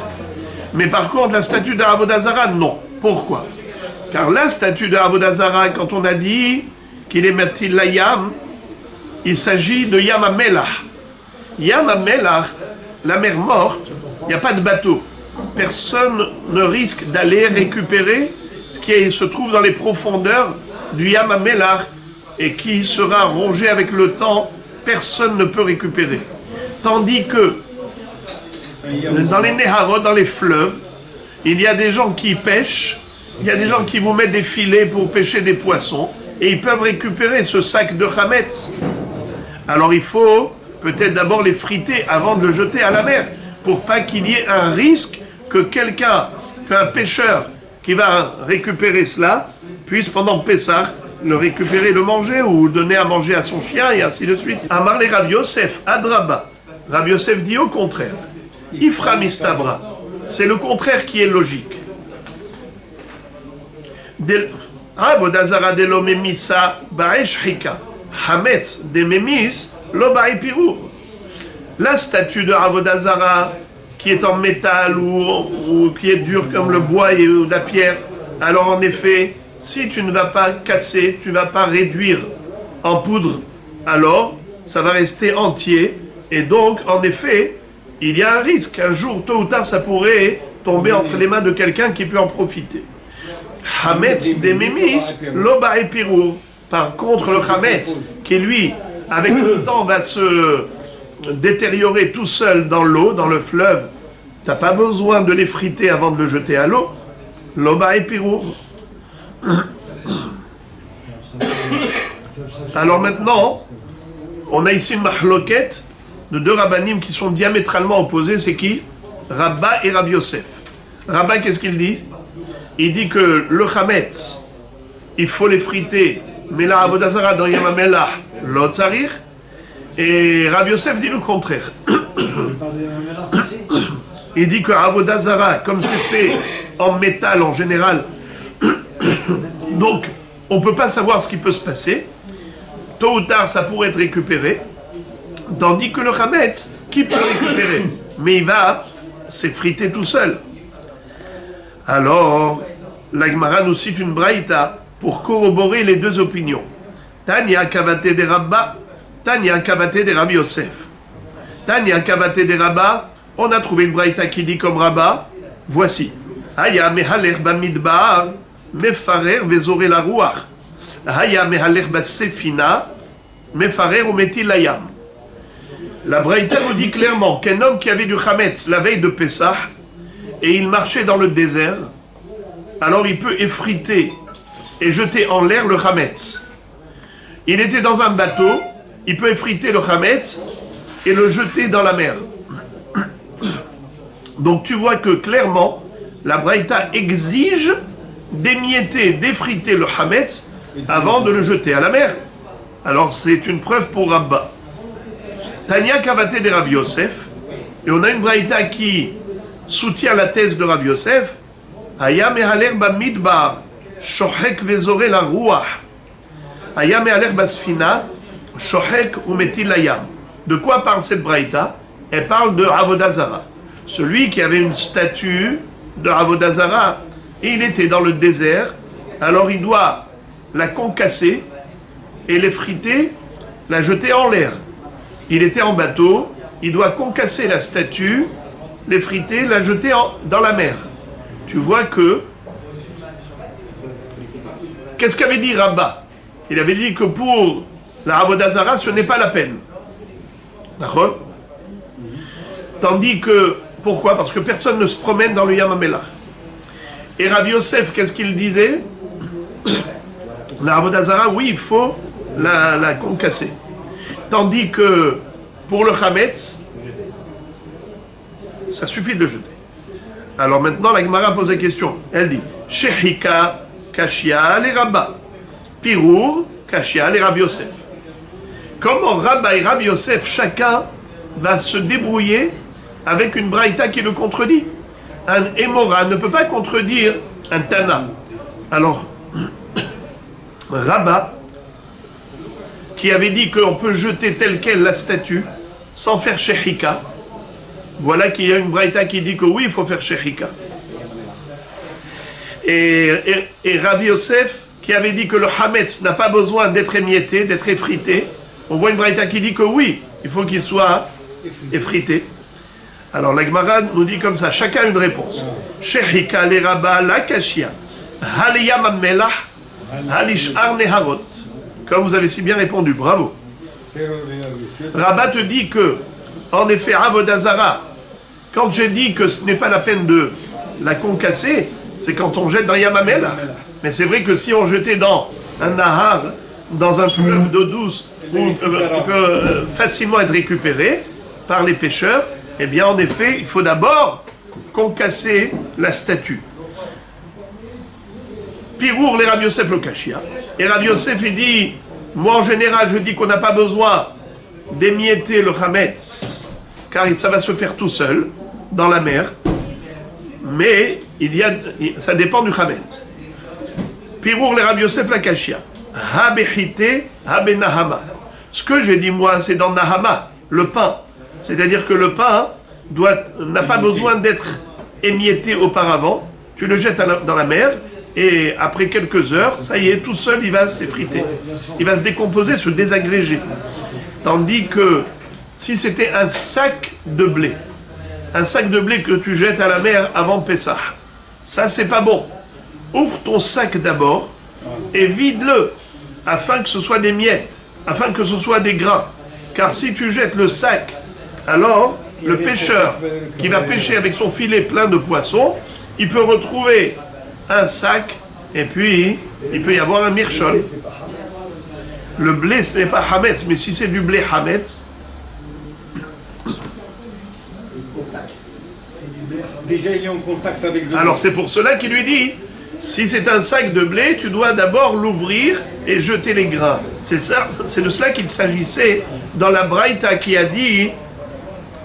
Mais par contre, la statue d'Avodah Zara, non. Pourquoi? Car la statue d'Avodah Zara, quand on a dit qu'il est Metil la Yam, il s'agit de Yam HaMelach. Yam HaMelach, la mer morte, il n'y a pas de bateau. Personne ne risque d'aller récupérer ce qui se trouve dans les profondeurs du Yam HaMelach et qui sera rongé avec le temps. Personne ne peut récupérer. Tandis que dans les Neharot, dans les fleuves, il y a des gens qui pêchent, il y a des gens qui vous mettent des filets pour pêcher des poissons, et ils peuvent récupérer ce sac de Hametz. Alors il faut peut-être d'abord les friter avant de le jeter à la mer, pour pas qu'il y ait un risque que qu'un pêcheur qui va récupérer cela, puisse pendant Pessah le récupérer, le manger, ou donner à manger à son chien, et ainsi de suite. Amar le Rav Yosef, Adraba. Rav Yosef dit au contraire. Ifra mistabra, c'est le contraire qui est logique. Avodah Zara de lo memisa ba'eshchika, hametz de memis lo ba'ipirur. La statue de Avodah Zara qui est en métal ou qui est dure comme le bois ou la pierre, alors en effet, si tu ne vas pas casser, tu ne vas pas réduire en poudre, alors ça va rester entier, et donc en effet, il y a un risque, un jour, tôt ou tard, ça pourrait tomber entre les mains de quelqu'un qui peut en profiter. Hametz des mémis, loba et pirou. Par contre, le Hametz, qui lui, avec le temps, va se détériorer tout seul dans l'eau, dans le fleuve, tu n'as pas besoin de l'effriter avant de le jeter à l'eau. Loba et pirou. Alors maintenant, on a ici une mahloket de deux rabbanim qui sont diamétralement opposés. C'est qui? Rabba et Rabbi Yosef. Rabba, qu'est-ce qu'il dit? Il dit que le Hametz, il faut l'effriter, mais la Avodah Zara dans Yam HaMelach, lo tzarich. Et Rabbi Yosef dit le contraire. Il dit que Avodah Zara, comme c'est fait en métal en général, donc on ne peut pas savoir ce qui peut se passer. Tôt ou tard, ça pourrait être récupéré. Tandis que le Hametz, qui peut le récupérer? Mais il va s'effriter tout seul. Alors, la Gemara nous cite une braïta pour corroborer les deux opinions. Tanya Kavate de Rabba, Tanya Kavate de Rabbi Yosef. Tanya Kavate de Rabba, on a trouvé une braïta qui dit comme Rabba, voici. Aya mehaler bamidbar, mefarer vezore la ruach. Haya mehalech basefina, mefarer ou metil layam. La Braïta nous dit clairement qu'un homme qui avait du chametz la veille de Pessah et il marchait dans le désert, alors il peut effriter et jeter en l'air le chametz. Il était dans un bateau, il peut effriter le chametz et le jeter dans la mer. Donc tu vois que clairement, la Braïta exige d'émietter, d'effriter le chametz avant de le jeter à la mer. Alors c'est une preuve pour Rabba. Tania Kavate de Rabbi Yosef, et on a une Braïta qui soutient la thèse de Rabbi Yosef. Aya mehaler bamidbar, shohek vezore la ruach. Aya mehaler basfina, shohek umetil layam. De quoi parle cette Braïta? Elle parle de Avodah Zara. Celui qui avait une statue de Avodah Zara, et il était dans le désert, alors il doit la concasser et l'effriter, la jeter en l'air. Il était en bateau, il doit concasser la statue, l'effriter, la jeter dans la mer. Tu vois que... Qu'est-ce qu'avait dit Rabba? Il avait dit que pour la Avodah Zara, ce n'est pas la peine. D'accord? Tandis que... Pourquoi? Parce que personne ne se promène dans le Yam HaMelach. Et Rabbi Yosef, qu'est-ce qu'il disait? La Avodah Zara, oui, il faut la concasser. Tandis que pour le chametz, ça suffit de le jeter. Alors maintenant, la Gemara pose la question. Elle dit Shehika, Kashia, les Rabba. Pirour, Kashia, les Rabbi Yosef. Comment Rabba et Rabbi Yosef, chacun va se débrouiller avec une Braïta qui le contredit? Un Émora ne peut pas contredire un Tana. Alors, Rabba, qui avait dit qu'on peut jeter telle quelle la statue sans faire shehika, voilà qu'il y a une Braïta qui dit que oui, il faut faire shehika. Et Rabbi Yosef, qui avait dit que le hametz n'a pas besoin d'être émietté, d'être effrité, on voit une Braïta qui dit que oui, il faut qu'il soit effrité. Alors la Gemara nous dit comme ça, chacun une réponse. Shehika le Rabba la kashia, haliyam amelach, halishar neharot. Comme vous avez si bien répondu, bravo. Rabba te dit que, en effet, Avodah Zara, quand j'ai dit que ce n'est pas la peine de la concasser, c'est quand on jette dans Yam HaMelach. Mais c'est vrai que si on jetait dans un nahar, dans un fleuve d'eau douce, où il peut facilement être récupéré par les pêcheurs, eh bien, en effet, il faut d'abord concasser la statue. Pirour les Rabbi Yosef le Kashia. Et Rabbi Yosef, il dit, moi en général, je dis qu'on n'a pas besoin d'émietter le chametz, car ça va se faire tout seul, dans la mer. Mais ça dépend du chametz. Pirour les Rabbi Yosef la Kashia. Habechite, habenahama. Ce que j'ai dit moi, c'est dans Nahama, le pain. C'est-à-dire que le pain n'a pas besoin d'être émietté auparavant. Tu le jettes dans la mer, et après quelques heures, ça y est, tout seul, il va s'effriter. Il va se décomposer, se désagréger. Tandis que si c'était un sac de blé que tu jettes à la mer avant Pessah, ça, c'est pas bon. Ouvre ton sac d'abord et vide-le, afin que ce soit des miettes, afin que ce soit des grains. Car si tu jettes le sac, alors le pêcheur qui va pêcher avec son filet plein de poissons, il peut retrouver un sac, et puis il peut y avoir un mirchol. Le blé, ce n'est pas hametz, mais si c'est du blé hametz, déjà il est en contact avec le... Alors c'est pour cela qu'il lui dit, si c'est un sac de blé, tu dois d'abord l'ouvrir et jeter les grains. C'est ça, c'est de cela qu'il s'agissait dans la Braïta qui a dit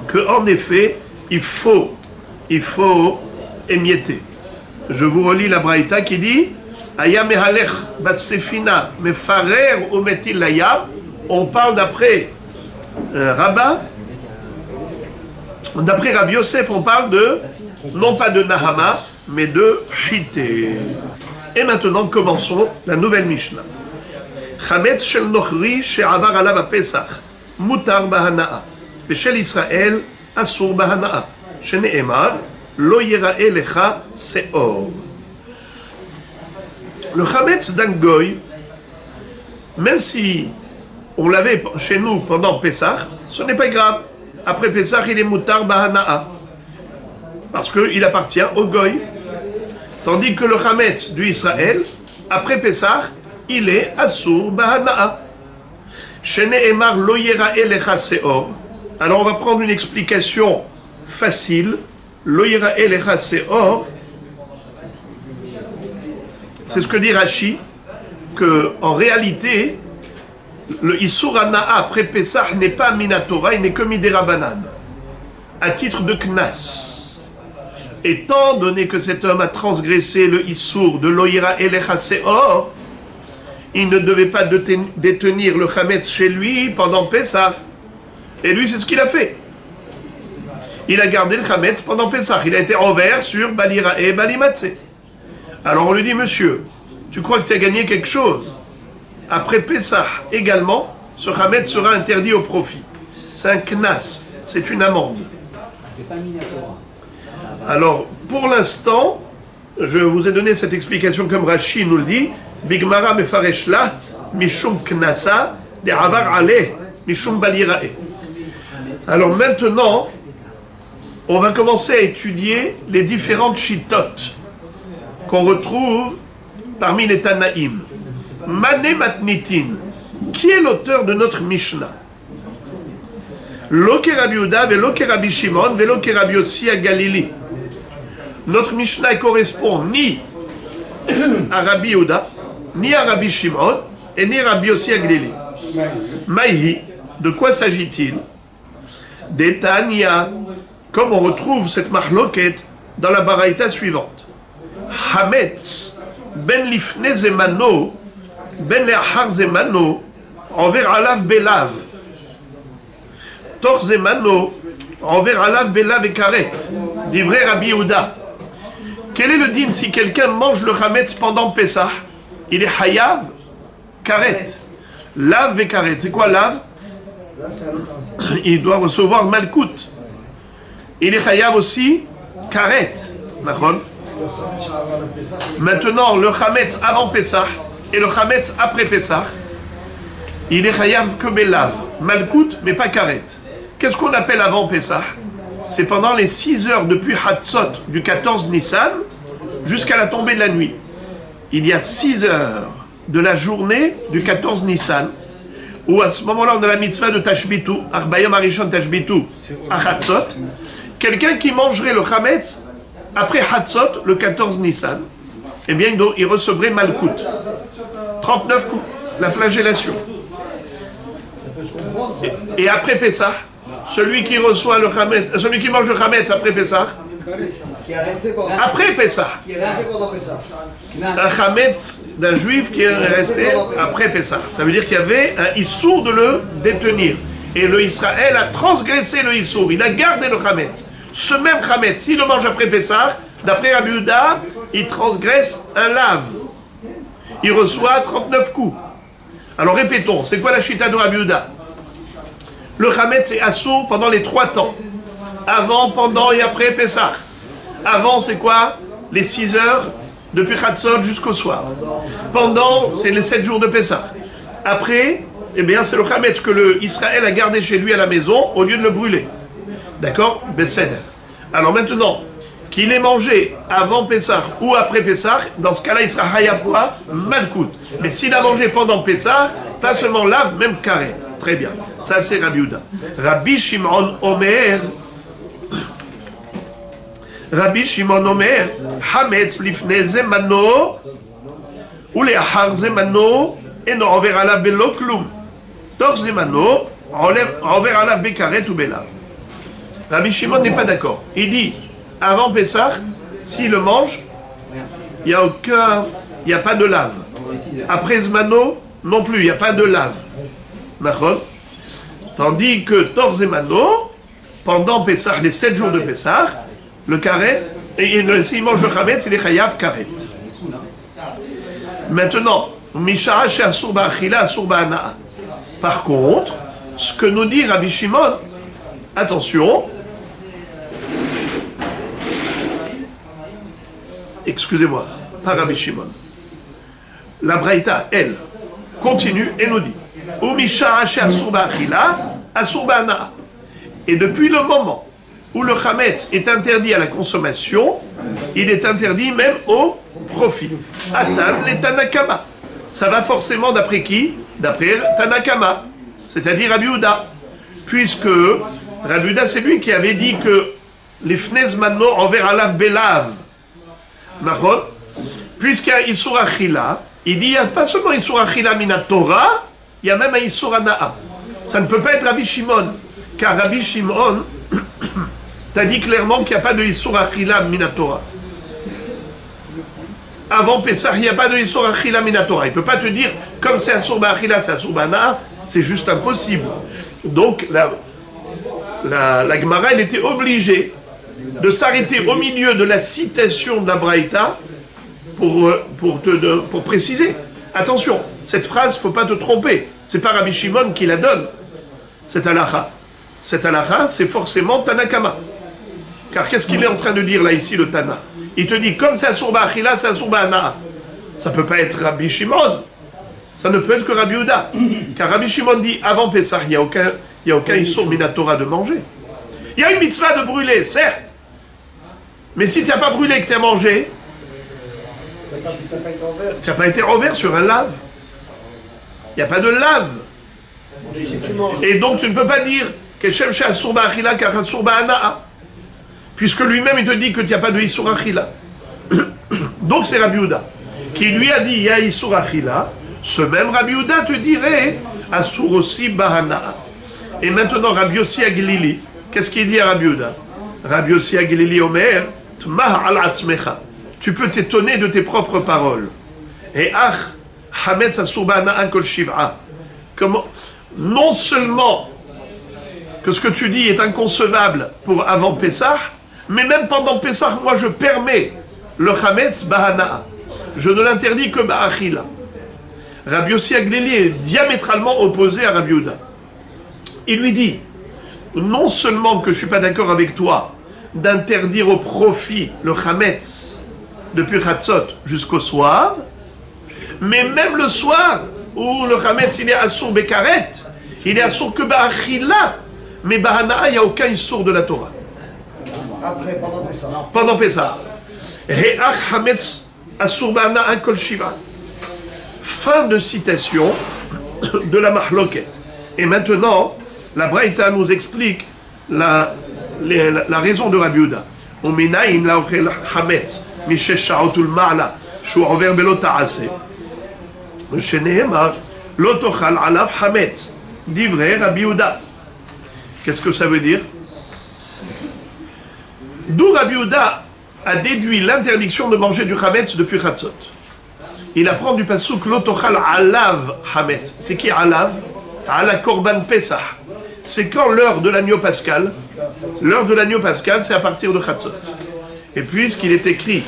que en effet, il faut émietter. Je vous relis la Braïta qui dit Aya mehalech basefina mefarer umetil layam. On parle d'après Rabba, d'après Rabbi Yosef, on parle de, non pas de Nahama, mais de Hité. Et maintenant, commençons la nouvelle Mishnah. Chametz shel nochri she'avar alav Pesach, mutar bahana'a. Beshel Israël, asur bahana'a. Shene'emar, lo yira'e lecha se'or. Le chametz d'un goy, même si on l'avait chez nous pendant Pessah, ce n'est pas grave. Après Pessah, il est mutar bahana'a. Parce qu'il appartient au goy. Tandis que le chametz du Israël, après Pessah, il est assur bahana'a. Shene emar lo yerae lecha seor. Alors on va prendre une explication facile. Lo yerae lecha seor. C'est ce que dit Rashi, que en réalité, le Issur Hana'a après Pessah n'est pas Minatora, il n'est que Midérabanan, à titre de Knas. Étant donné que cet homme a transgressé le Issur de Loïra Elecha Seor, il ne devait pas détenir le Chametz chez lui pendant Pessah. Et lui, c'est ce qu'il a fait. Il a gardé le Chametz pendant Pessah. Il a été envers sur Balira et Balimatse. Alors on lui dit, monsieur, tu crois que tu as gagné quelque chose? Après Pessah également, ce Chametz sera interdit au profit. C'est un knas, c'est une amende. Alors, pour l'instant, je vous ai donné cette explication comme Rashi nous le dit, Bigmara mefareshla, mishum knasa, de avar aleh, mishum balirae. Alors maintenant, on va commencer à étudier les différentes shittot qu'on retrouve parmi les Tanaïm. Mané Matnitin, qui est l'auteur de notre Mishnah? Lo Rabbi Yehuda, velo Rabbi Shimon, velo Rabbi Yossi à Galili. Notre Mishnah correspond ni à Rabbi Yehuda, ni à Rabbi Shimon, et ni à Rabbi Yossi à Galili. Maïhi, de quoi s'agit-il? D'Etania, comme on retrouve cette mahloket dans la baraïta suivante. Hametz, ben lifne zemano, ben le'achar zemano, envers alav belav. Tor zemano, envers alav belav et karet. D'ivré Rabbi Yehuda. Quel est le din si quelqu'un mange le chametz pendant Pessah? Il est hayav, karet. Lav et karet. C'est quoi lav? Il doit recevoir malkout. Il est hayav aussi, karet. D'accord? Maintenant, le chametz avant Pessah et le chametz après Pessah, il est chayav que belav, malkout, mais pas karet. Qu'est-ce qu'on appelle avant Pessah? C'est pendant les 6 heures depuis Hatzot du 14 Nissan jusqu'à la tombée de la nuit. Il y a 6 heures de la journée du 14 Nissan où à ce moment-là on a la mitzvah de Tashbitu, Arbayom Arishon Tashbitu, à Hatzot. Quelqu'un qui mangerait le chametz après Hatzot, le 14 Nissan, eh bien, il recevrait Malkout. 39 coups, la flagellation. Et après Pessah, celui qui reçoit le Chametz, celui qui mange le Chametz après Pessah, après Pessah, un Chametz d'un juif qui est resté après Pessah. Ça veut dire qu'il y avait un Issour de le détenir. Et le Israël a transgressé le Issour, il a gardé le Chametz. Ce même Chametz, s'il le mange après Pessah, d'après Rabbi Yehuda, il transgresse un lave. Il reçoit 39 coups. Alors répétons, c'est quoi la chita de Rabbi Yehuda? Le Chametz est assourd pendant les 3 temps. Avant, pendant et après Pessah. Avant, c'est quoi? Les 6 heures depuis Chatzot jusqu'au soir. Pendant, c'est les 7 jours de Pessah. Après, eh bien, c'est le Chametz que le Israël a gardé chez lui à la maison au lieu de le brûler. D'accord? Besséder. Alors maintenant, qu'il ait mangé avant Pessah ou après Pessah, dans ce cas-là, il sera hayav quoi? Malkout. Mais s'il a mangé pendant Pessah, pas seulement lave, même karet. Très bien. Ça, c'est Rabbi Yehuda. Rabbi Shimon Omer. Rabbi Shimon Omer. Hametz lifne zemano. Ou le'achar zemano. Et non, envers alav belo klum. Tor zemano. Envers alav bekaret ou belav. Rabbi Shimon n'est pas d'accord. Il dit, avant Pessah, s'il le mange, il n'y a pas de lave. Après Zmano, non plus, il n'y a pas de lave. D'accord? Tandis que Tor Zemano, pendant Pessah, les 7 jours de Pessah, le karet, et s'il mange le chametz, il est chayav karet. Maintenant, Misha chez Asurba Achila, Asurba Anaa. Par contre, ce que nous dit Rabbi Shimon, attention, excusez-moi, pas Rabbi Shimon. La Braïta, elle, continue et nous dit et depuis le moment où le chametz est interdit à la consommation, il est interdit même au profit. Atan les Tanakama. Ça va forcément d'après qui? D'après Tanakama, c'est-à-dire Rabbi Yehuda. Puisque Rabbi Yehuda, c'est lui qui avait dit que les fnez maintenant envers Alav Belav. Puisqu'il y a Isur Achila, il dit il n'y a pas seulement Isur Achila mina Torah, il y a même un Isur Hana'a. Ça ne peut pas être Rabbi Shimon, car Rabbi Shimon t'as dit clairement qu'il n'y a pas de Isur Achila mina Torah. Avant Pessah, il n'y a pas de Isur Achila mina Torah. Il ne peut pas te dire, comme c'est Asur Ba'achila, c'est Asur Ba'ana'a, c'est juste impossible. Donc, la Gemara, elle était obligée de s'arrêter au milieu de la citation d'Abraïta pour préciser. Attention, cette phrase, il ne faut pas te tromper. Ce n'est pas Rabbi Shimon qui la donne, cette halakha. Cette halakha, c'est forcément Tanakama. Car qu'est-ce qu'il est en train de dire là, ici, le Tana? Il te dit, comme c'est Asur Ba'achila, c'est Asur Ba'ana'a. Ça ne peut pas être Rabbi Shimon. Ça ne peut être que Rabbi Yehuda. Car Rabbi Shimon dit, avant Pessah, il n'y a aucun Isur Minatora de manger. Il y a une mitzvah de brûler, certes. Mais si tu n'as pas brûlé et que tu as mangé, tu n'as pas été envers sur un lave. Il n'y a pas de lave. Et donc tu ne peux pas dire que Shem Sheh Asur Ba'achila car Asur Ba'ana'a. Puisque lui-même il te dit que tu n'as pas de Isur Achila. Donc c'est Rabbi Yehuda qui lui a dit il y a Isur Achila. Ce même Rabbi Yehuda te dirait Asur aussi Ba'ana'a. Et maintenant Rabbi Yossi Aglili, qu'est-ce qu'il dit à Rabbi Yehuda? Rabbi Yossi Aglili Omer Tmah al atzmecha. Tu peux t'étonner de tes propres paroles. Et ach Hametz Asur Ba'ana'a kol shiv'a. Comment? Non seulement que ce que tu dis est inconcevable pour avant Pessah, mais même pendant Pessah, moi je permets le Hametz Ba'ana'a. Je ne l'interdis que Ba'achila. Rabbi Yossi Aglili est diamétralement opposé à Rabbi Yehuda. Il lui dit, non seulement que je ne suis pas d'accord avec toi d'interdire au profit le Hametz depuis Chatzot jusqu'au soir, mais même le soir où le Hametz il est Asur Bekaret, il est Asur que Ba'achila, mais Ba'ana'a, il n'y a aucun Isur de la Torah. Après, pendant Pessah. Pendant Pessah. He'ach Hametz Asur Ba'ana'a kol shiva. Fin de citation de la Mahloket. Et maintenant, la Braïta nous explique la raison de Rabbi Yehuda. Uminayin la'ochel hametz mishesh sha'ot ulma'ala shu over belo ta'ase. Sheneemar lo tochal alav hametz. Divrei Rabbi Yehuda. Qu'est-ce que ça veut dire? D'où Rabbi Yehuda a déduit l'interdiction de manger du hametz depuis Chatzot. Il apprend du pasuk lo tochal alav hametz. C'est qui alav? Ala korban Pesach. C'est quand l'heure de l'agneau pascal. L'heure de l'agneau pascal, c'est à partir de Chatzot. Et puisqu'il est écrit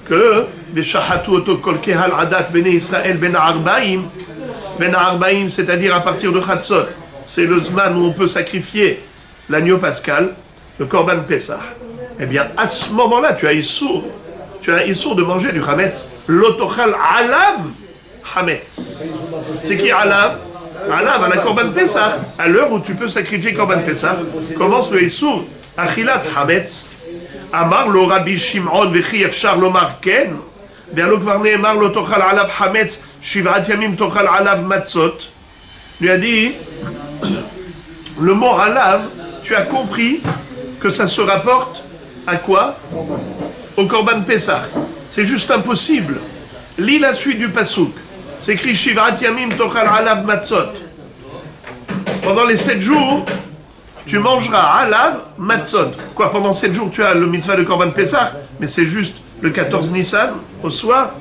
que Veshahatu oto kol kehal adat bene Israël ben arbaim, c'est-à-dire à partir de Chatzot, c'est le zman où on peut sacrifier l'agneau pascal, le korban Pesach. Eh bien, à ce moment-là, tu as Issour de manger du Hametz. Lotochal alav Hametz. C'est qui alav? Alav à la korban Pesach. À l'heure où tu peux sacrifier korban Pesach, commence le Issour. Achilat Hametz. Amar lo Rabbi Shimon vechi efshar lomar ken. Ve'alo kvar ne'emar lo tochal alav Hametz. Shivat yamim tochal alav matzot. Lui a dit, le mot alav, tu as compris que ça se rapporte à quoi? Au korban Pesach. C'est juste impossible. Lis la suite du pasuk. C'est écrit Shivat Yamim Tochal Alav Matzot. Pendant les 7 jours, tu mangeras Alav Matzot. Quoi, pendant 7 jours, tu as le mitzvah de korban Pesach, mais c'est juste le 14 Nissan, au soir.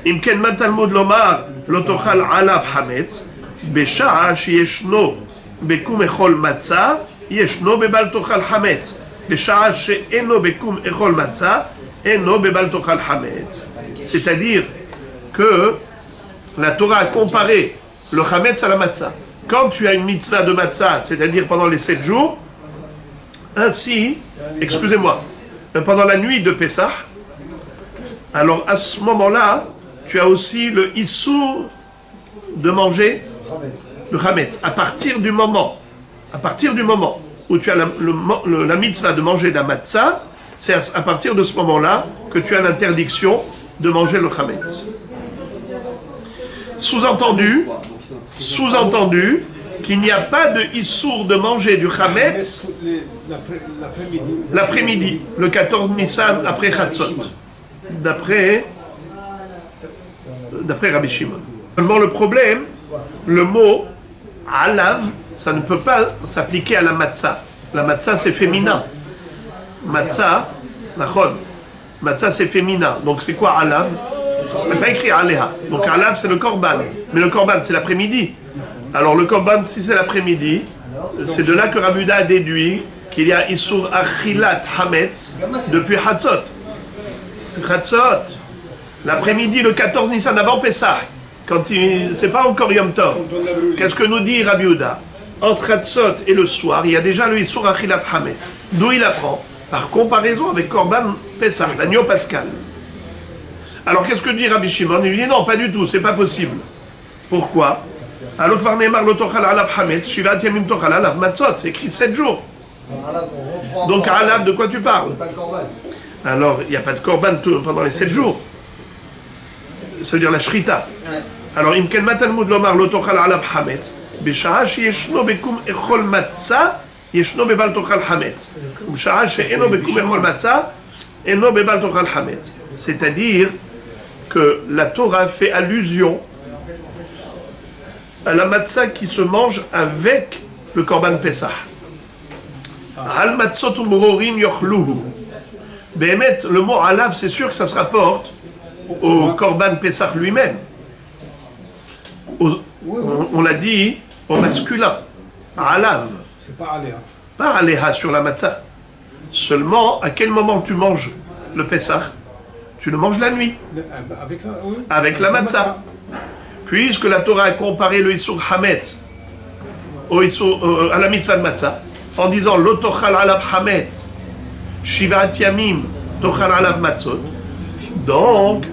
Imken Matalmud Lomar Lo Tochal Alav Hametz. Besha'a Sheyeshno Bekum Echol Matzah. Yeshno Bebal Tochal Hametz. Besha'a She'eno Bekum Echol Matzah. Eno Bebal Tochal Hametz. C'est-à-dire que la Torah a comparé le Hametz à la Matzah. Quand tu as une mitzvah de Matzah, c'est-à-dire pendant les 7 jours, ainsi, excusez-moi, pendant la nuit de Pessah, alors à ce moment-là, tu as aussi le issour de manger le chametz. À partir du moment où tu as la mitzvah de manger la matzah, c'est à partir de ce moment-là que tu as l'interdiction de manger le chametz. Sous-entendu qu'il n'y a pas de issour de manger du chametz l'après-midi, le 14 Nissan après Chatzot, d'après Rabbi Shimon. Seulement le problème, le mot alav, ça ne peut pas s'appliquer à la matzah. La matzah c'est féminin. Matzah, c'est féminin. Donc c'est quoi alav? C'est pas écrit aléha. Donc alav c'est le korban. Mais le korban c'est l'après-midi. Alors le korban si c'est l'après-midi, c'est de là que Rabbi Yehuda a déduit qu'il y a Issour Achilat Hametz depuis Chatzot. L'après-midi, le 14 Nissan avant Pessah, c'est pas encore Yom Tov. Qu'est-ce que nous dit Rabbi Yehuda? Entre Chatzot et le soir, il y a déjà le Issour Achilat Hametz. D'où il apprend? Par comparaison avec Korban Pessah, l'agneau pascal. Alors qu'est-ce que dit Rabbi Shimon? Il dit non, pas du tout, c'est pas possible. Pourquoi? Alors que Varnemar lo tochal alav hametz, shivat yamim tochal alav matzot, c'est écrit 7 jours. Donc alav, de quoi tu parles? Alors il n'y a pas de korban pendant les 7 jours. Ça veut dire la shrita. Alors imken matalmud lomar lo tochal alav hametz, bisha'a sheyeshno bekum echol matzah, yeshno bebal tochal hametz. Bisha'a she'eno bekum echol matzah, eno bebal tochal hametz. C'est-à-dire que la Torah fait allusion à la matzah qui se mange avec le korban Pessah. Al matzot umrorim yochluhu. Béhémet, le mot alav, c'est sûr que ça se rapporte au korban Pessah lui-même. On l'a dit au masculin. Alav. C'est pas aléha. Pas aléha sur la matzah. Seulement, à quel moment tu manges le Pessah? Tu le manges la nuit. Avec la matzah. Puisque la Torah a comparé le Issour Hametz à la mitzvah de Matzah, en disant Lo tochal alav Hametz, Shivat Yamim, tochal alav Matzot. Donc,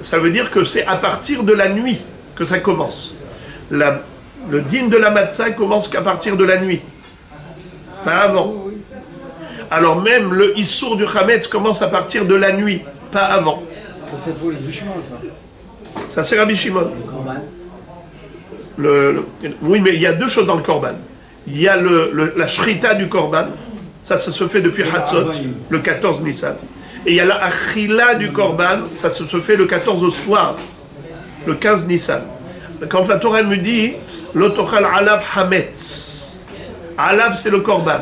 ça veut dire que c'est à partir de la nuit que ça commence. Le din de la Matzah commence qu'à partir de la nuit, pas avant. Alors même le Issour du Hametz commence à partir de la nuit, pas avant. C'est pour les Shimon, ça c'est Rabbi Shimon. Oui, mais il y a deux choses dans le korban. Il y a la shrita du korban, ça se fait depuis Hatzot, le 14 Nissan. Et il y a la achila du korban, ça se fait le 14 au soir, le 15 Nissan. Quand la Torah me dit Lo tochal alav hametz, alav c'est le korban.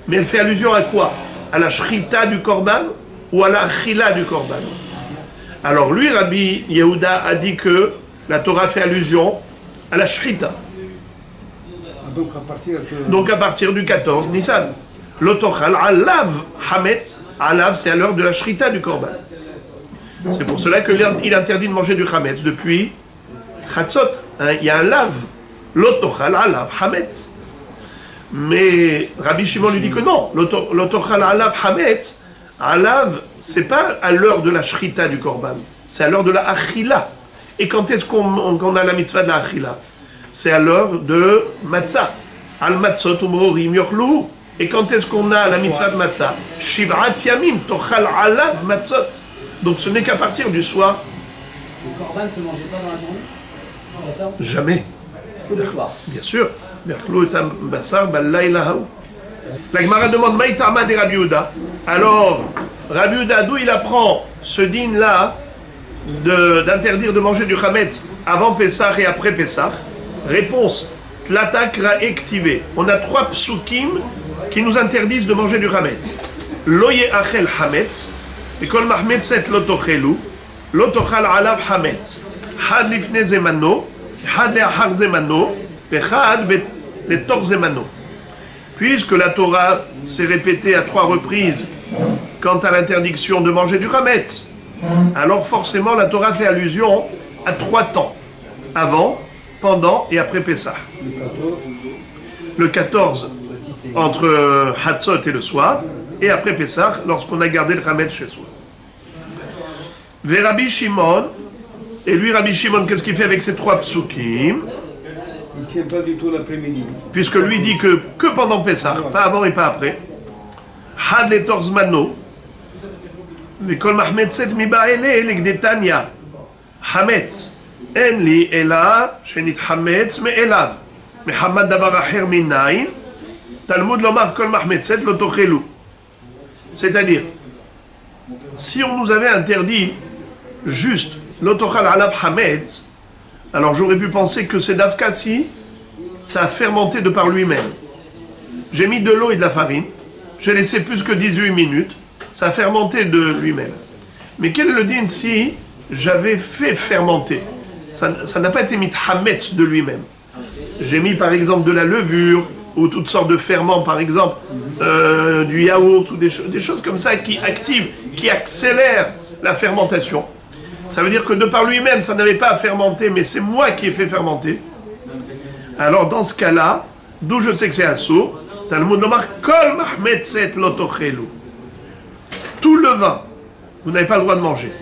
Mais elle fait allusion à quoi? À la shrita du korban ou à la achila du korban? Alors lui, Rabbi Yehuda a dit que la Torah fait allusion à la shrita. Donc à partir du 14 Nissan. Lo tochal alav hametz, alav c'est à l'heure de la shrita du korban. C'est pour cela qu'il interdit de manger du chametz depuis Chatzot. Il y a un lav. Lo tochal alav hametz. Mais Rabbi Shimon lui dit que non. Lo tochal alav hametz, alav, c'est pas à l'heure de la shrita du korban, c'est à l'heure de la achila. Et quand est-ce qu'on a la mitzvah de la achila? C'est à l'heure de matzah. Al matzot umrorim yochlu. Et quand est-ce qu'on a la mitzvah de matzah? Shiv'at yamim tochal alav matzot. Donc ce n'est qu'à partir du soir. Le korban ne se mangeait pas dans la journée? Jamais. Que le soir. Bien sûr. La Gemara demande Maïtama de Rabbi Yehuda. Alors, Rabbi Yehuda, d'où il apprend ce din-là d'interdire de manger du chametz avant Pessah et après Pessah? Réponse Tlatak ra'ektive. On a 3 psukim qui nous interdisent de manger du chametz. Lo ye'achel chametz, ekol mahmetzet lo tochelu, lo tochal alav chametz, had lifne zemano, had le'achar zemano, vechad betor zemano. Puisque la Torah s'est répétée à 3 reprises quant à l'interdiction de manger du chametz, alors forcément la Torah fait allusion à 3 temps, avant, pendant et après Pessah. Le 14 entre Hatzot et le soir, et après Pessah lorsqu'on a gardé le chametz chez soi. Ve Rabbi Shimon, et lui Rabbi Shimon, qu'est-ce qu'il fait avec ces 3 psukim? Il ne tient pas du tout l'après-midi. Puisque lui dit que pendant Pessah, pas avant et pas après. Had le torzmano, vekol mahmetzet mibaele legdetania, hametz, en li ela, shenit hametz me elav, mehamad davar acher minayin, Talmud lomar kol mahmetzet lo tochelu. C'est-à-dire, si on nous avait interdit juste l'otochal alav hametz, alors j'aurais pu penser que c'est d'Afka si ça a fermenté de par lui-même. J'ai mis de l'eau et de la farine, j'ai laissé plus que 18 minutes, ça a fermenté de lui-même. Mais quel est le din si j'avais fait fermenter? Ça n'a pas été mis hametz de lui-même. J'ai mis par exemple de la levure, ou toutes sortes de ferments, par exemple, du yaourt, ou des choses comme ça qui activent, qui accélèrent la fermentation. Ça veut dire que de par lui-même, ça n'avait pas à fermenter, mais c'est moi qui ai fait fermenter. Alors dans ce cas-là, d'où je sais que c'est assourd, Talmud Lomar, Kol Mahmetzet Lotochelu. Tout le vin, vous n'avez pas le droit de manger.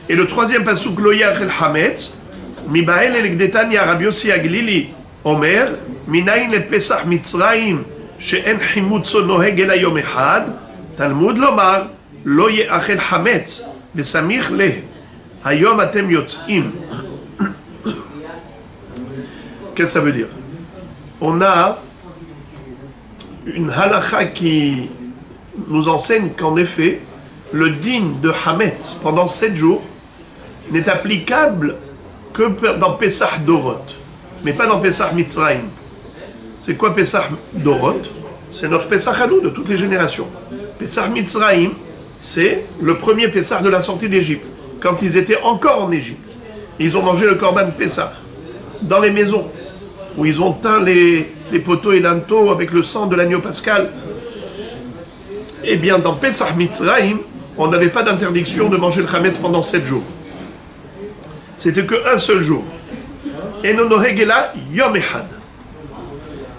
Et le troisième pasuk, Loyach el Hametz, Mibael el Gdetania Rabbi Yossi Aglili, Omer, Minayin le Pesach Mitzrayim, She'en Chimutzo Noheg el Hayom Echad, Talmud Lomar, Loyach el Hametz, Vesamich Leh, Hayom Atem Yotzim. Qu'est-ce que ça veut dire? On a une halakha qui nous enseigne qu'en effet, le din de Hametz pendant 7 jours n'est applicable que dans Pesach Dorot, mais pas dans Pesach Mitzrayim. C'est quoi Pesach Dorot? C'est notre Pesach à nous, de toutes les générations. Pesach Mitzrayim, c'est le premier Pesach de la sortie d'Égypte, quand ils étaient encore en Égypte. Ils ont mangé le Korban Pesach dans les maisons, où ils ont teint les poteaux et linteaux avec le sang de l'agneau pascal. Eh bien, dans Pesach Mitzrayim, on n'avait pas d'interdiction de manger le Hametz pendant 7 jours. C'était qu'un seul jour. Eno nohegela yom echad.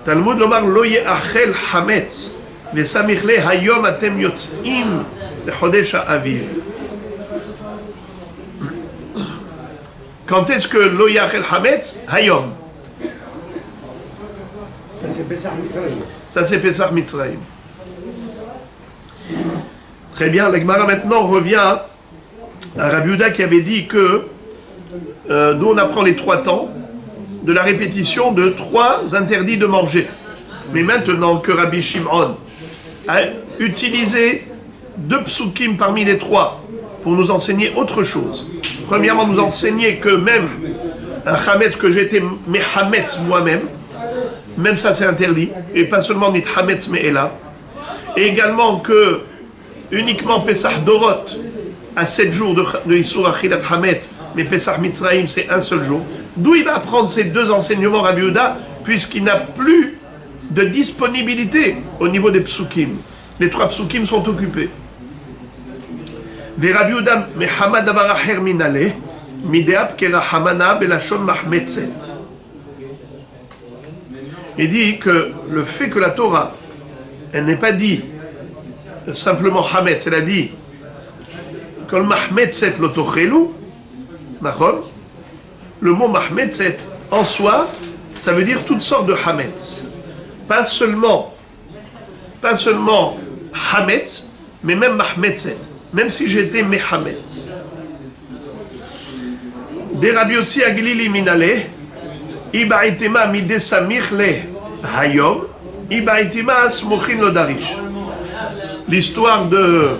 Talmud lomar lo ye'achel Hametz, vesamichle hayom atem yotzim lechodesh ha'aviv. Quand est-ce que lo ye'achel Hametz? Hayom. C'est Pesach Mitzrayim. Ça, c'est Pesach Mitzrayim. Très bien, la Gemara maintenant revient à Rabbi Yehuda qui avait dit que d'où on apprend les 3 temps, de la répétition de 3 interdits de manger. Mais maintenant que Rabbi Shimon a utilisé 2 psukim parmi les 3 pour nous enseigner autre chose. Premièrement, nous enseigner que même un Hametz que j'étais Mehametz moi-même, même ça c'est interdit, et pas seulement Nit Hametz Me'ela. Et également que uniquement Pesach Dorot à 7 jours de Issur Achilat Hametz, mais Pesach Mitzrayim c'est un seul jour. D'où il va apprendre ces 2 enseignements Rabbi Yehuda, puisqu'il n'a plus de disponibilité au niveau des psukim. Les 3 psukim sont occupés. Ve Rabbi Yehuda Mehamad Davar Acher Minaleh, Mideap Kera Hamana Belashon Mahmetzet. Il dit que le fait que la Torah, elle n'est pas dit simplement Hametz, elle a dit Kol Mahmetzet Lotochelu, le mot Mahmetzet en soi, ça veut dire toutes sortes de Hametz. Pas seulement Hametz, mais même Mahmetzet, même si j'étais Mehametz. Des Rabbi Yossi Aglili Minaleh, Ibaitema mide samich le hayom, Ibaitema smochin lo darish. L'histoire de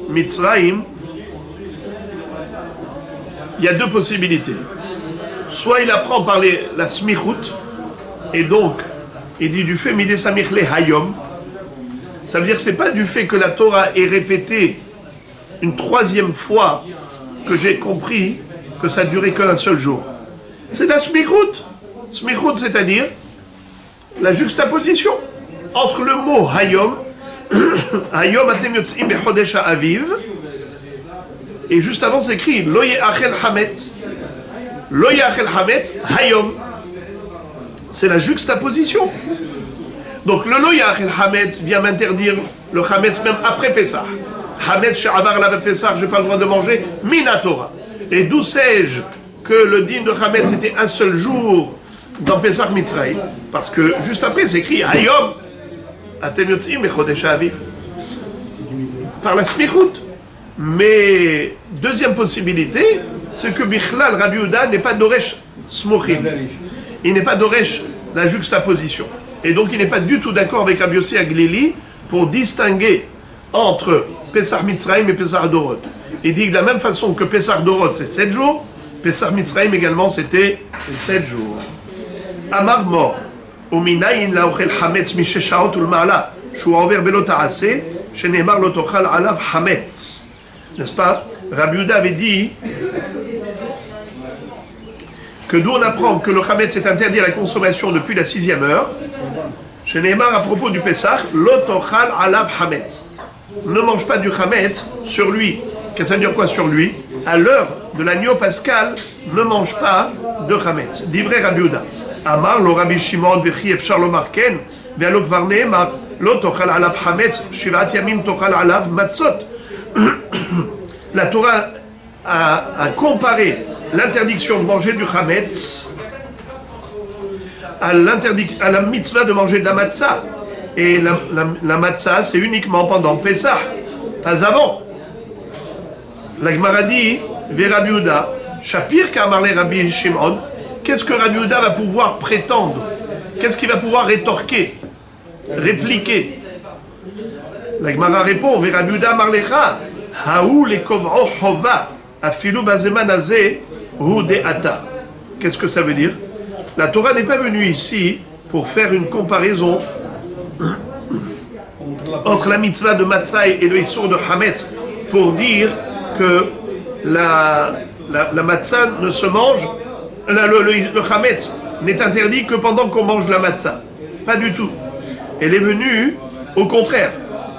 Mitzrayim, il y a 2 possibilités. Soit il apprend par la smichut, et donc il dit du fait mide samich le hayom, ça veut dire que ce n'est pas du fait que la Torah est répétée une 3e fois que j'ai compris que ça durait qu'un seul jour. C'est la smichut. Smichut, c'est-à-dire la juxtaposition entre le mot Hayom, Hayom atem yotzim bechodesh ha'aviv, et juste avant c'est écrit Lo ye'achel Hametz. Lo ye'achel Hametz, Hayom. C'est la juxtaposition. Donc le Lo ye'achel Hametz vient m'interdire le Hametz même après Pessah. Hametz she'avar la Pesach, j'ai pas le droit de manger, mina Torah. Et d'où sais-je que le din de Hametz c'était un seul jour dans Pesach Mitzrayim? Parce que juste après c'est écrit Hayom atem yotzim bechodesh ha'aviv par la smichut. Mais deuxième possibilité, c'est que Bichlal Rabbi Yehuda n'est pas d'Oresh Smochim. Il n'est pas d'Oresh la juxtaposition. Et donc il n'est pas du tout d'accord avec Rabbi Yossi Aglili pour distinguer entre Pesach Mitzrayim et Pesach Dorot. Il dit de la même façon que Pesach Dorot c'est 7 jours, Pesach Mitzrayim également c'était 7 jours. Amar Mor, Uminayin la ochel hametz mi sheshaot ulma'ala, shu over belo ta'ase, shenemar lo tochal alav hametz. N'est-ce pas? Rabbi Yehuda avait dit que d'où on apprend que le Hametz est interdit à la consommation depuis la 6e heure. Chez Neymar, à propos du Pessah, l'otochal alav Hametz. Ne mange pas du Hametz sur lui. Qu'est-ce que ça veut dire quoi sur lui? À l'heure de l'agneau pascal, ne mange pas de Hametz. Divrei Rabbi Yehuda. Amar lo Rabbi Shimon v'chi efshar lomar ken ve'alo kvar ne'emar lo tochal alav Hametz shivat yamim tochal alav matzot. La Torah a comparé l'interdiction de manger du Hametz à la mitzvah de manger de la matzah. Et la matzah, c'est uniquement pendant Pessah, pas avant. La Gemara dit, Rabbi Yehuda, Shapir Kamarle Rabbi Shimon, qu'est-ce que Rabbi Yehuda va pouvoir prétendre? Qu'est-ce qu'il va pouvoir rétorquer, répliquer? La Gemara répond, Rabbi Yehuda Marlecha, Haou le kov'o chova, afilu bazeman hazeh hu de'ata. Qu'est-ce que ça veut dire? La Torah n'est pas venue ici pour faire une comparaison entre la mitzvah de matzah et le issour de Hametz, pour dire que la matzah ne se mange, le Hametz n'est interdit que pendant qu'on mange la matzah. Pas du tout. Elle est venue, au contraire,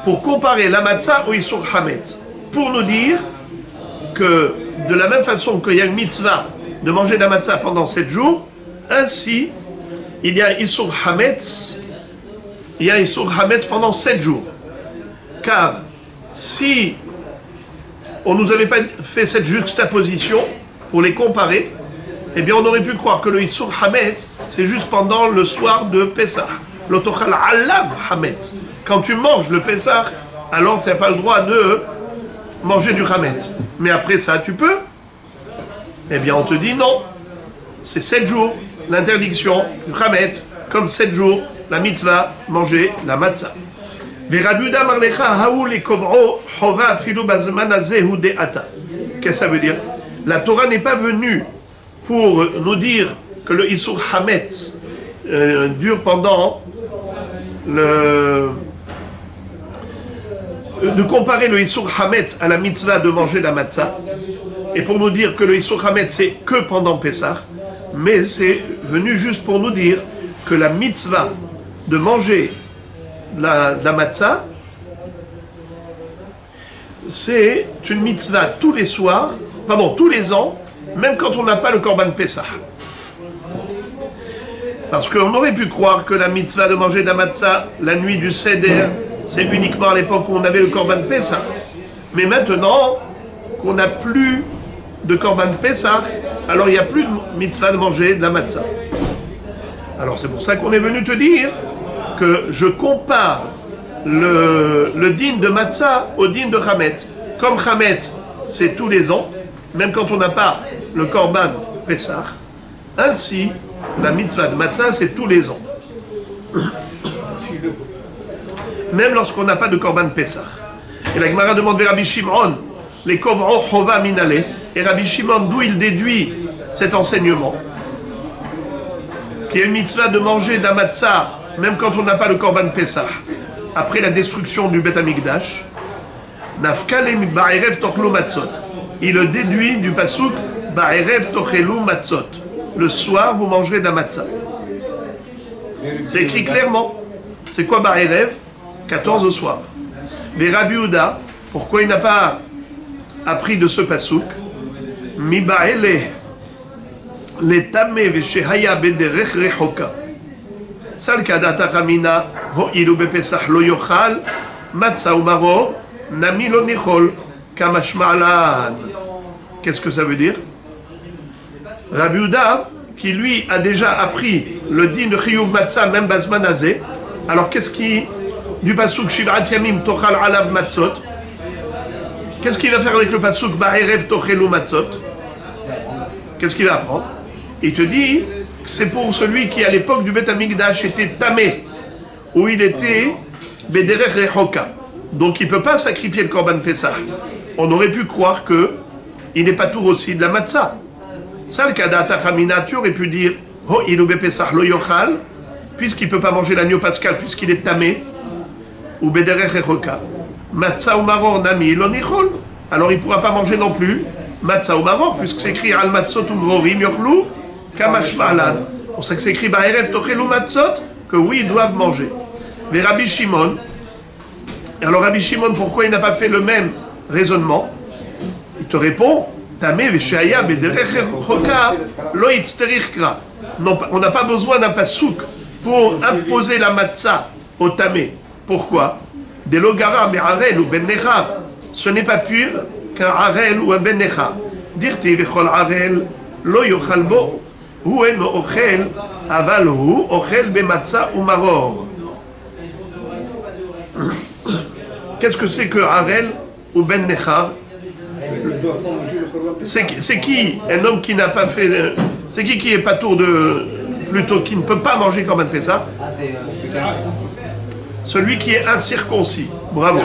pour comparer la matzah au issour Hametz. Pour nous dire que de la même façon qu'il y a une mitzvah de manger de la matzah pendant 7 jours, ainsi il y a Issour Hametz, pendant 7 jours. Car si on ne nous avait pas fait cette juxtaposition pour les comparer, eh bien on aurait pu croire que le Issour Hametz c'est juste pendant le soir de Pessah. L'otochal alav Hametz. Quand tu manges le Pessah, alors tu n'as pas le droit de manger du Hametz. Mais après ça, tu peux? Eh bien, on te dit non. C'est 7 jours, l'interdiction du Hametz, comme 7 jours, la mitzvah, manger la matzah. Qu'est-ce que ça veut dire? La Torah n'est pas venue pour nous dire que le Issour Hametz dure pendant de comparer le Issour Hametz à la mitzvah de manger la matzah, et pour nous dire que le Issour Hametz c'est que pendant Pessah, mais c'est venu juste pour nous dire que la mitzvah de manger la matzah, c'est une mitzvah tous les ans, même quand on n'a pas le Korban Pessah. Parce qu'on aurait pu croire que la mitzvah de manger de la matzah la nuit du Seder, c'est uniquement à l'époque où on avait le Korban Pessah. Mais maintenant qu'on n'a plus de Korban Pessah, alors il n'y a plus de mitzvah de manger de la matzah. Alors c'est pour ça qu'on est venu te dire que je compare le din de matzah au din de Hametz. Comme Hametz, c'est tous les ans, même quand on n'a pas le Korban Pessah, ainsi la mitzvah de matzah, c'est tous les ans. Même lorsqu'on n'a pas de Korban Pessah. Et la Gemara demande vers Rabbi Shimon, les kov'o chova minale, et Rabbi Shimon, d'où il déduit cet enseignement, qu'il y a une mitzvah de manger de la matzah, même quand on n'a pas le Korban Pessah, après la destruction du Bet Amikdash, nafkalem ba'erev tochlu matzot. Il le déduit du pasuk ba'erev tochelu matzot. Le soir, vous mangerez de la matzah. C'est écrit clairement. C'est quoi ba'erev? 14 au soir. Mais Rabbi Yehuda, pourquoi il n'a pas appris de ce pasuk? Mi ba'ele le tameh v'shehaya bederech rechoka. Sal kadat achamina ho'ilu bepesach lo yochal matzah umaro Nami lo nichol kamashma'lan. Qu'est-ce que ça veut dire? Rabbi Yehuda, qui lui a déjà appris le din de Chiyuv Matzah, même Bazman Hazeh, alors qu'est-ce qui, du pasuk Shiv'at Yamim Tochal Alav Matzot, qu'est-ce qu'il va faire avec le pasuk Ba'erev Tochelu Matzot? Qu'est-ce qu'il va apprendre? Il te dit que c'est pour celui qui, à l'époque du Beth Amikdash, était tamé, où il était Bederech Rechoka. Donc il ne peut pas sacrifier le Korban Pessah. On aurait pu croire qu'il n'est pas tout aussi de la matzah. Ça, le Kadata Chamina, tu aurais pu dire Oh, il oube Pessah lo yochal, puisqu'il ne peut pas manger l'agneau pascal, puisqu'il est tamé, ou Bederech Rechoka. Matzah ou maror nami lo nichol. Alors il ne pourra pas manger non plus matzah ou maror, puisque c'est écrit al matzot ou mrorim yochlu kamash ma'alan. Pour ça que c'est écrit ba'erev tochelu matzot, que oui, ils doivent manger. Mais Rabbi Shimon, alors Rabbi Shimon, pourquoi il n'a pas fait le même raisonnement? Il te répond Tamé v'shaya b'derech rechoka lo yitzterich kra. Non, on n'a pas besoin d'un pasouk pour imposer la matzah au tamé. Pourquoi? Des logara me'arel ou ben nechar. Ce n'est pas pur qu'un arel ou un ben nechar. Dirti v'chol arel lo yochal bo hu eno ochel aval hu ochel b'matzah ou maror. Qu'est-ce que c'est que Harel ou Ben Nechar? C'est qui un homme qui n'a pas fait. C'est qui est pas tour de. Plutôt qui ne peut pas manger comme un Pessah? Celui qui est incirconcis. Bravo.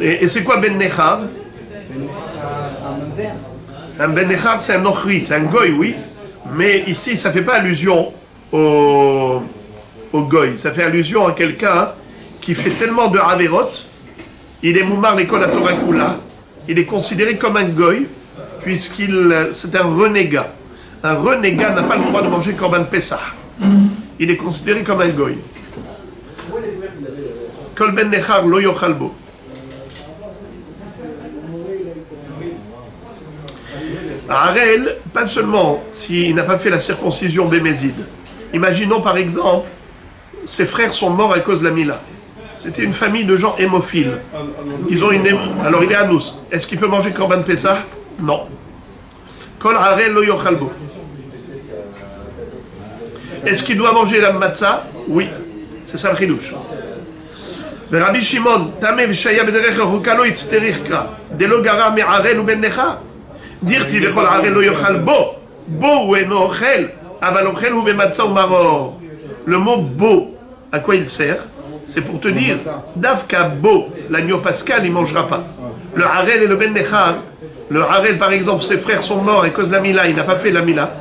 Et c'est quoi Ben Nechar? Un Ben Nechar, c'est un Ochri, c'est un Goy, oui. Mais ici, ça ne fait pas allusion au Goy. Ça fait allusion à quelqu'un qui fait tellement de Averot, il est Moumar l'école à Torah Kula, il est considéré comme un goy, c'est un renégat. Un renégat n'a pas le droit de manger Korban Pessah. Il est considéré comme un goy. Kol ben nechar lo yochal bo. Harel, pas seulement s'il n'a pas fait la circoncision bémézide. Imaginons par exemple, ses frères sont morts à cause de la Mila. C'était une famille de gens hémophiles. Ils ont alors il est anous. Est-ce qu'il peut manger Korban Pessah? Non. Kol harel lo yochal bo. Est-ce qu'il doit manger la matzah? Oui. C'est ça le chidouche. Rabbi Shimon, tameh v'shaya b'derech rechoka lo yitzterich kra. Delo gara me'arel ou ben nechar. Dirti v'chol harel lo yochal bo. Bo ou eno ochel. Aval ochel ou b'matzah ou maror. Le mot bo, à quoi il sert? C'est pour te dire, Davka Bo, l'agneau pascal, il ne mangera pas. Le Harel et le Ben Nechar, le Harel par exemple, ses frères sont morts à cause de la Mila, il n'a pas fait la Mila.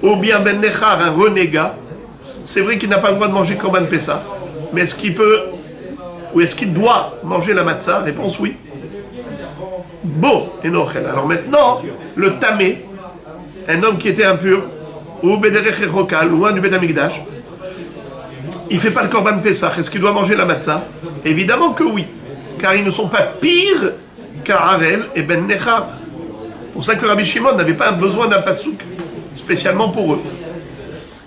Ou bien Ben Nechar, un renégat, c'est vrai qu'il n'a pas le droit de manger Korban Pessah, mais est-ce qu'il peut, ou est-ce qu'il doit manger la matzah? Réponse oui. Bo et Nochel. Alors maintenant, le Tamé, un homme qui était impur, ou Bederech Rechoka, loin du Bet Amikdash, il ne fait pas le Korban Pessah. Est-ce qu'il doit manger la matzah? Évidemment que oui, car ils ne sont pas pires qu'Harel et Ben Nechar. C'est pour ça que Rabbi Shimon n'avait pas besoin d'un pasouk, spécialement pour eux.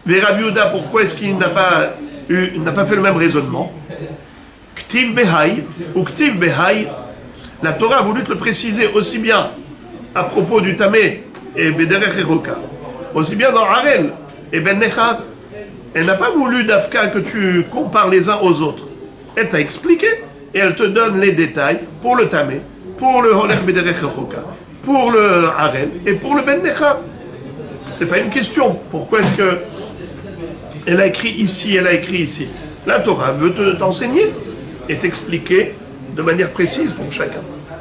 Mais Rabbi Yehuda, pourquoi est-ce qu'il n'a pas fait le même raisonnement? Ktiv Behai ou Ktiv Behai, la Torah a voulu te le préciser aussi bien à propos du Tamé et Bederech Rechoka, aussi bien dans Harel et Ben Nechar. Elle n'a pas voulu, Dafka, que tu compares les uns aux autres. Elle t'a expliqué et elle te donne les détails pour le Tamé, pour le Holech Bederech Rechoka, pour le Harel et pour le Ben Nechar. C'est pas une question. Pourquoi est-ce que elle a écrit ici, elle a écrit ici? La Torah veut t'enseigner et t'expliquer de manière précise pour chacun.